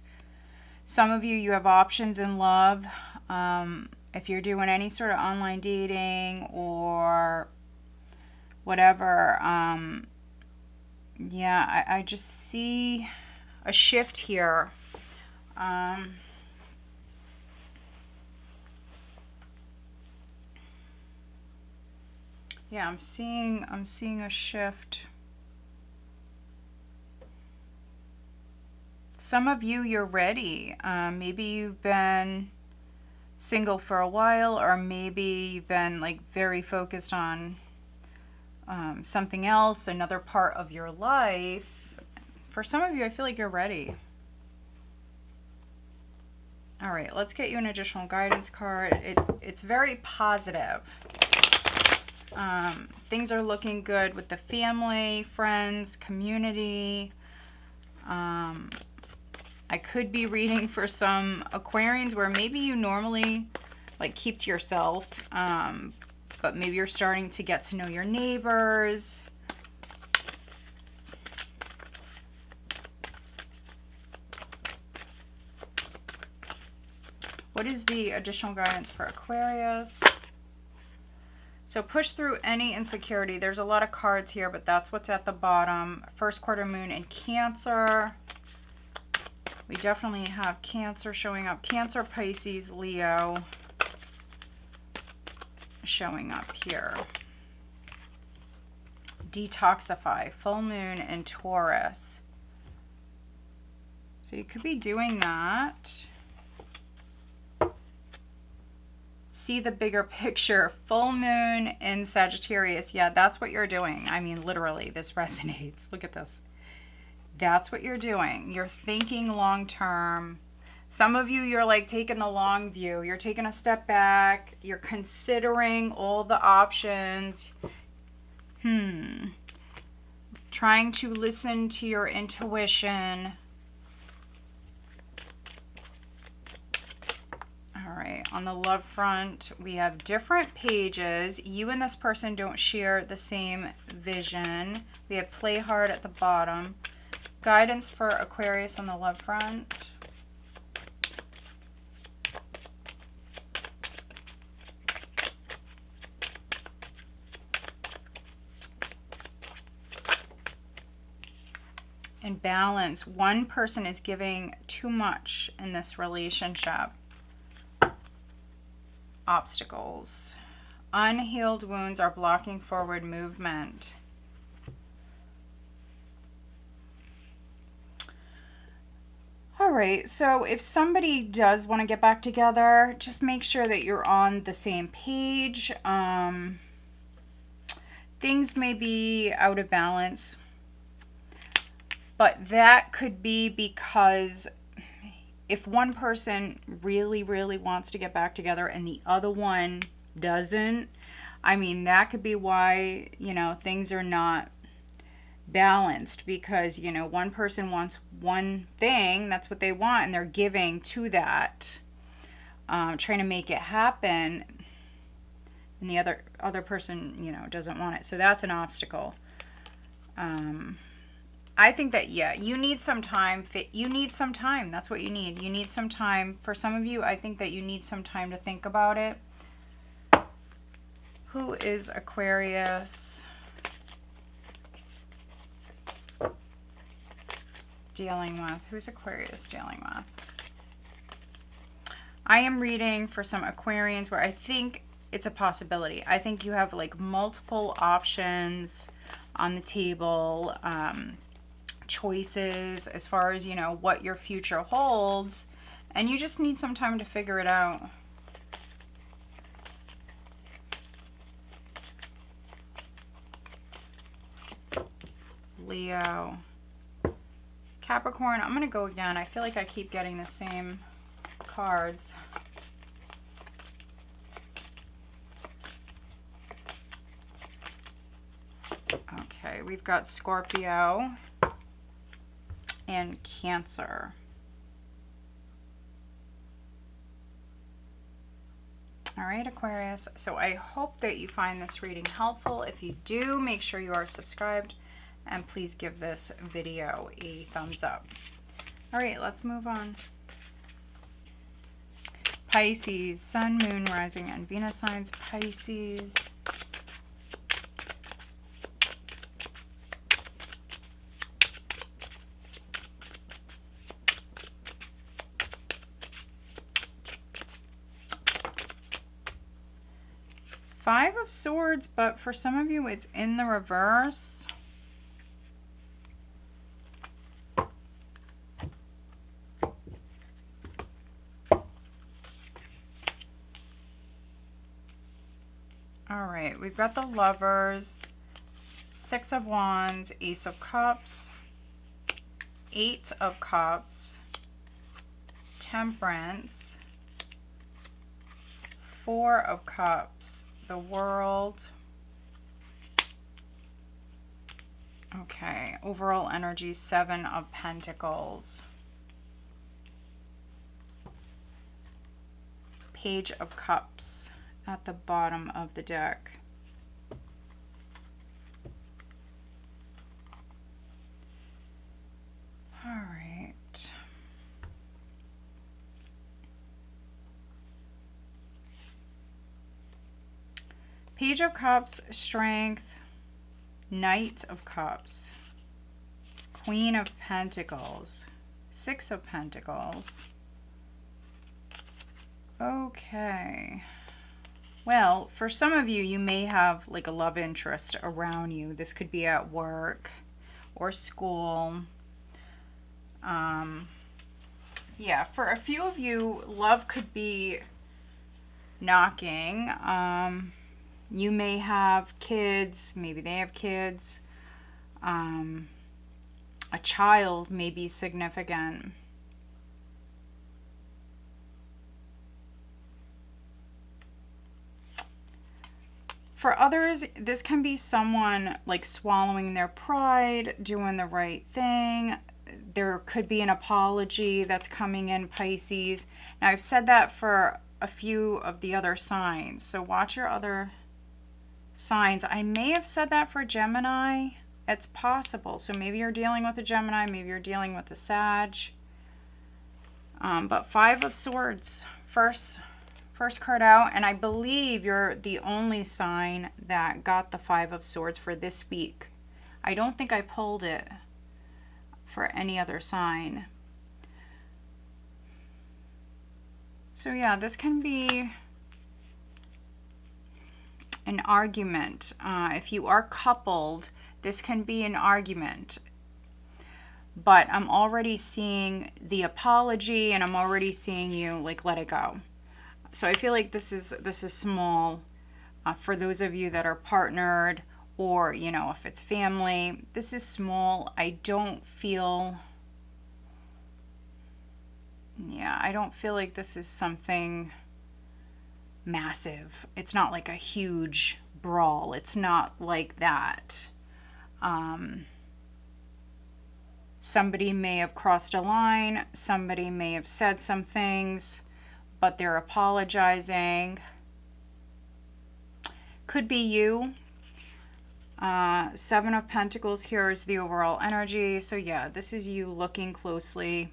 some of you have options in love. If you're doing any sort of online dating or whatever, yeah, I just see a shift here. Yeah, I'm seeing a shift. Some of you, you're ready. Maybe you've been single for a while, or maybe you've been like very focused on something else, another part of your life. For some of you, I feel like you're ready. All right, let's get you an additional guidance card. It's very positive. Things are looking good with the family, friends, community. I could be reading for some Aquarians where maybe you normally like keep to yourself, but maybe you're starting to get to know your neighbors. What is the additional guidance for Aquarius? So push through any insecurity. There's a lot of cards here, but that's what's at the bottom. First quarter moon in Cancer. We definitely have Cancer showing up. Cancer, Pisces, Leo showing up here. Detoxify, full moon in Taurus. So you could be doing that. See the bigger picture. Full moon in Sagittarius. Yeah, that's what you're doing. I mean, literally, this resonates. Look at this. That's what you're doing. You're thinking long term. Some of you, you're like taking the long view. You're taking a step back. You're considering all the options. Trying to listen to your intuition. All right, on the love front, we have different pages. You and this person don't share the same vision. We have play hard at the bottom. Guidance for Aquarius on the love front. And balance. One person is giving too much in this relationship. Obstacles. Unhealed wounds are blocking forward movement. All right, so if somebody does want to get back together, just make sure that you're on the same page. Things may be out of balance, but that could be because if one person really, really wants to get back together and the other one doesn't, I mean, that could be why, you know, things are not balanced, because, you know, one person wants one thing, that's what they want, and they're giving to that, trying to make it happen, and the other person, you know, doesn't want it. So that's an obstacle. I think that, yeah, you need some time. You need some time. That's what you need. You need some time. For some of you, I think that you need some time to think about it. Who is Aquarius dealing with? Who's Aquarius dealing with? I am reading for some Aquarians where I think it's a possibility. I think you have like multiple options on the table, choices as far as, you know, what your future holds, and you just need some time to figure it out. Leo. Capricorn, I'm going to go again. I feel like I keep getting the same cards. Okay, we've got Scorpio and Cancer. All right, Aquarius. So I hope that you find this reading helpful. If you do, make sure you are subscribed, and please give this video a thumbs up. All right, let's move on. Pisces, Sun, Moon, Rising, and Venus signs. Pisces. Five of Swords, but for some of you, it's in the reverse. All right, we've got the Lovers, Six of Wands, Ace of Cups, Eight of Cups, Temperance, Four of Cups, the World. Okay, overall energy, Seven of Pentacles. Page of Cups at the bottom of the deck. All right. Page of Cups, Strength, Knight of Cups, Queen of Pentacles, Six of Pentacles. Okay. Well, for some of you, you may have like a love interest around you. This could be at work or school. Yeah, for a few of you, love could be knocking. You may have kids, maybe they have kids. A child may be significant. For others, this can be someone like swallowing their pride, doing the right thing. There could be an apology that's coming in, Pisces. Now, I've said that for a few of the other signs, so watch your other signs. I may have said that for Gemini. It's possible. So maybe you're dealing with a Gemini, maybe you're dealing with a Sag. But Five of Swords, first card out, and I believe you're the only sign that got the Five of Swords for this week. I don't think I pulled it for any other sign. So yeah, this can be an argument. If you are coupled, this can be an argument. But I'm already seeing the apology, and I'm already seeing you like let it go. So I feel like this is small for those of you that are partnered, or you know, if it's family. This is small. I don't feel like this is something massive. It's not like a huge brawl. It's not like that. Somebody may have crossed a line. Somebody may have said some things, but they're apologizing. Could be you. Seven of Pentacles here is the overall energy. So yeah, this is you looking closely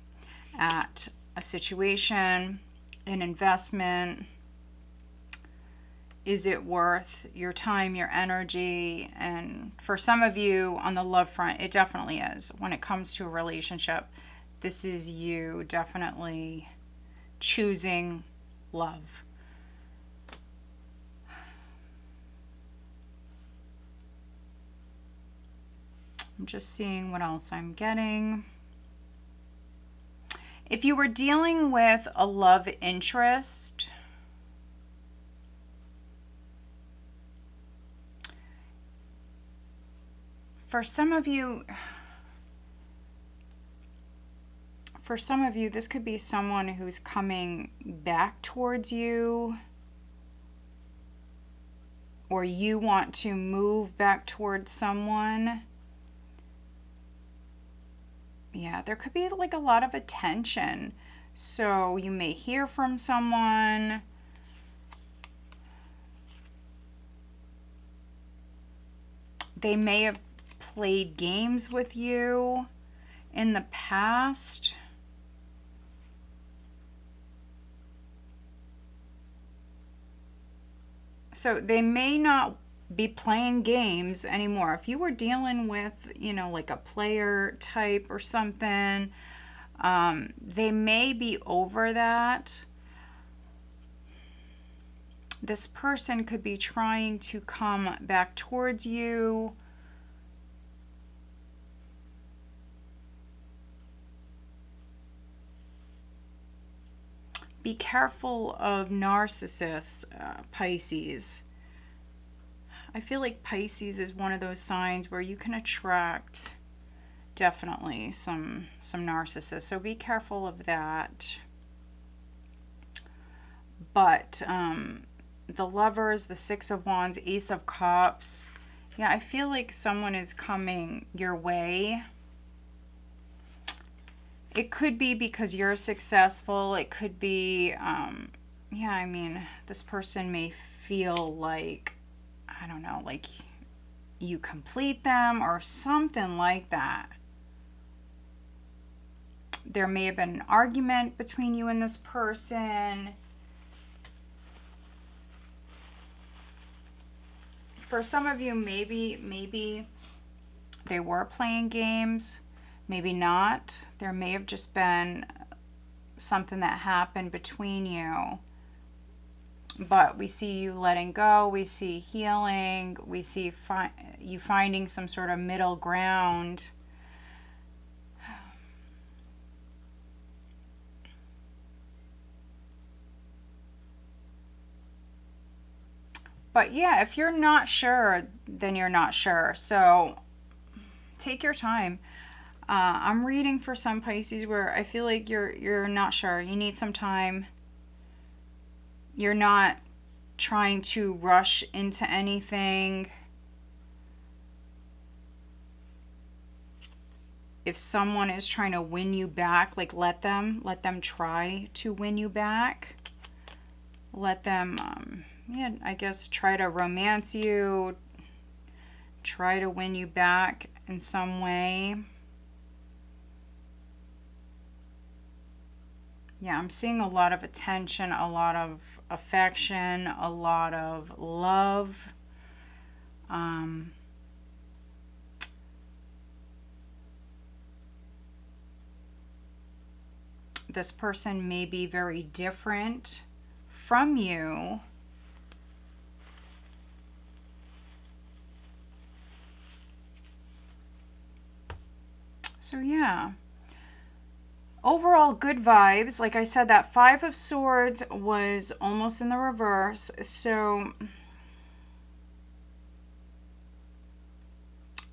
at a situation, an investment. Is it worth your time, your energy? And for some of you on the love front, it definitely is. When it comes to a relationship, this is you definitely choosing love. I'm just seeing what else I'm getting. If you were dealing with a love interest, for some of you, this could be someone who's coming back towards you, or you want to move back towards someone. Yeah, there could be like a lot of attention. So you may hear from someone. They may have played games with you in the past. So they may not be playing games anymore. If you were dealing with, you know, like a player type or something, they may be over that. This person could be trying to come back towards you. Be careful of narcissists, Pisces. I feel like Pisces is one of those signs where you can attract definitely some narcissists. So be careful of that. But the Lovers, the Six of Wands, Ace of Cups. Yeah, I feel like someone is coming your way. It could be because you're successful. It could be, yeah, I mean, this person may feel like, I don't know, like you complete them or something like that. There may have been an argument between you and this person. For some of you, maybe they were playing games, maybe not. There may have just been something that happened between you. But we see you letting go, we see healing, we see you finding some sort of middle ground. But yeah, if you're not sure, then you're not sure. So take your time. I'm reading for some Pisces where I feel like you're not sure. You need some time. You're not trying to rush into anything. If someone is trying to win you back, like let them try to win you back. Let them, yeah, I guess try to romance you, try to win you back in some way. Yeah, I'm seeing a lot of attention, a lot of affection, a lot of love. This person may be very different from you. So yeah, overall good vibes. Like I said, that Five of Swords was almost in the reverse. So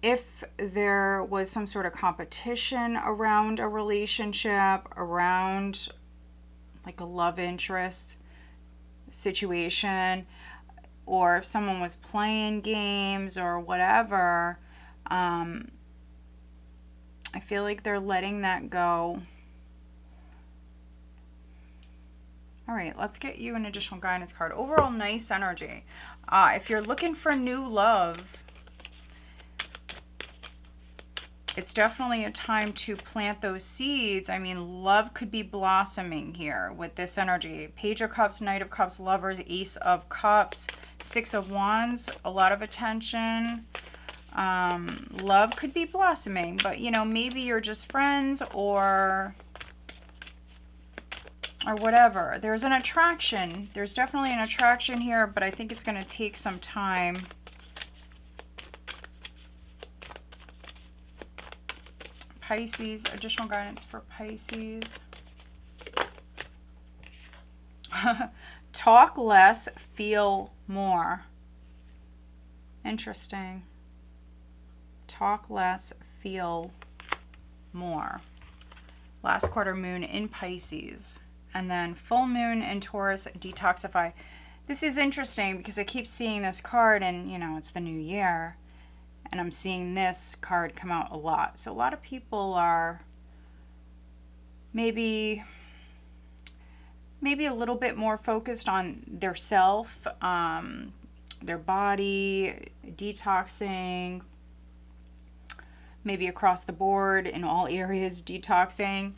if there was some sort of competition around a relationship, around like a love interest situation, or if someone was playing games or whatever, I feel like they're letting that go. All right, let's get you an additional guidance card. Overall, nice energy. If you're looking for new love, it's definitely a time to plant those seeds. I mean, love could be blossoming here with this energy. Page of Cups, Knight of Cups, Lovers, Ace of Cups, Six of Wands, a lot of attention. Love could be blossoming, but you know, maybe you're just friends or whatever. There's an attraction. There's definitely an attraction here, but I think it's going to take some time. Pisces, additional guidance for Pisces. Talk less, feel more. Interesting. Talk less, feel more. Last quarter moon in Pisces. And then full moon in Taurus, detoxify. This is interesting because I keep seeing this card and, you know, it's the new year. And I'm seeing this card come out a lot. So a lot of people are maybe a little bit more focused on their self, their body, detoxing, maybe across the board in all areas, detoxing.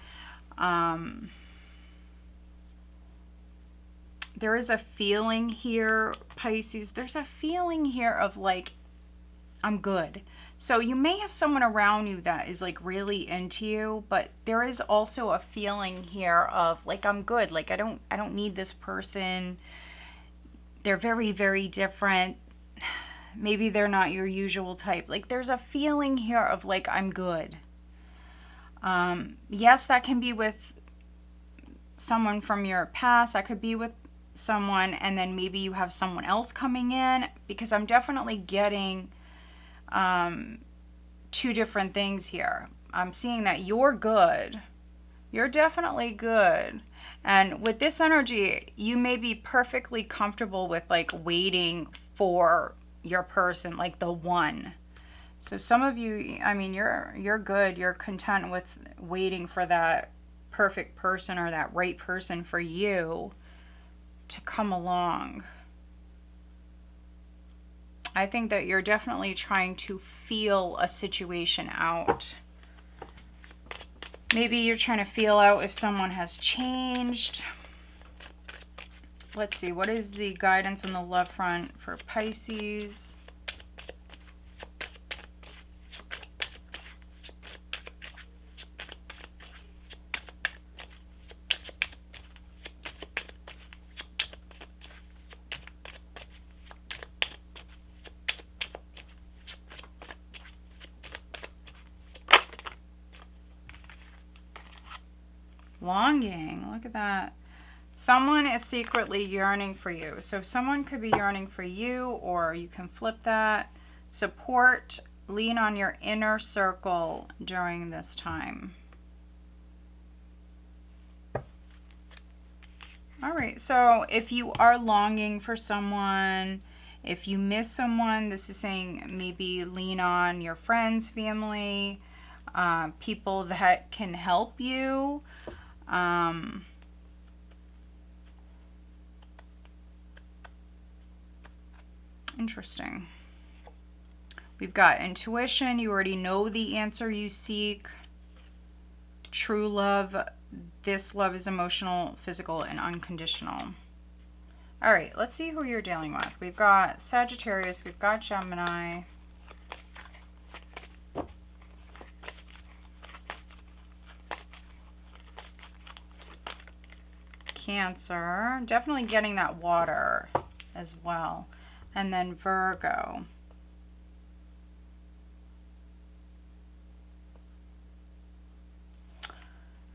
There is a feeling here, Pisces. There's a feeling here of like, I'm good. So you may have someone around you that is like really into you, but there is also a feeling here of like, I'm good. Like I don't need this person. They're very, very different. Maybe they're not your usual type. Like there's a feeling here of like, I'm good. Yes, that can be with someone from your past. That could be with someone, and then maybe you have someone else coming in, because I'm definitely getting two different things here. I'm seeing that you're good. You're definitely good. And with this energy, you may be perfectly comfortable with like waiting for your person, like the one. So some of you, I mean, you're good. You're content with waiting for that perfect person or that right person for you to come along. I think that you're definitely trying to feel a situation out. Maybe you're trying to feel out if someone has changed. Let's see, what is the guidance on the love front for Pisces? Longing, look at that. Someone is secretly yearning for you. So someone could be yearning for you, or you can flip that. Support, lean on your inner circle during this time. All right, so if you are longing for someone, if you miss someone, this is saying maybe lean on your friends, family, people that can help you. Interesting. We've got intuition. You already know the answer you seek. True love. This love is emotional, physical, and unconditional. All right, let's see who you're dealing with. We've got Sagittarius. We've got Gemini. Cancer. Definitely getting that water as well. And then Virgo.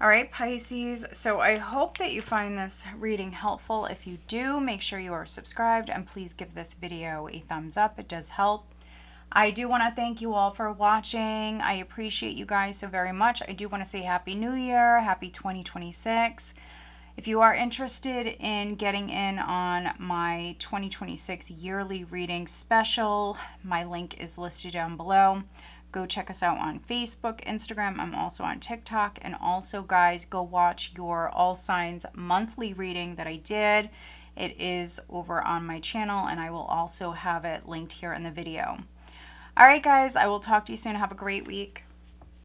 All right, Pisces, so I hope that you find this reading helpful. If you do, make sure you are subscribed and please give this video a thumbs up. It does help. I do want to thank you all for watching. I appreciate you guys so very much. I do want to say Happy New Year, Happy 2026. If you are interested in getting in on my 2026 yearly reading special, my link is listed down below. Go check us out on Facebook, Instagram. I'm also on TikTok. And also, guys, go watch your All Signs monthly reading that I did. It is over on my channel, and I will also have it linked here in the video. All right, guys, I will talk to you soon. Have a great week.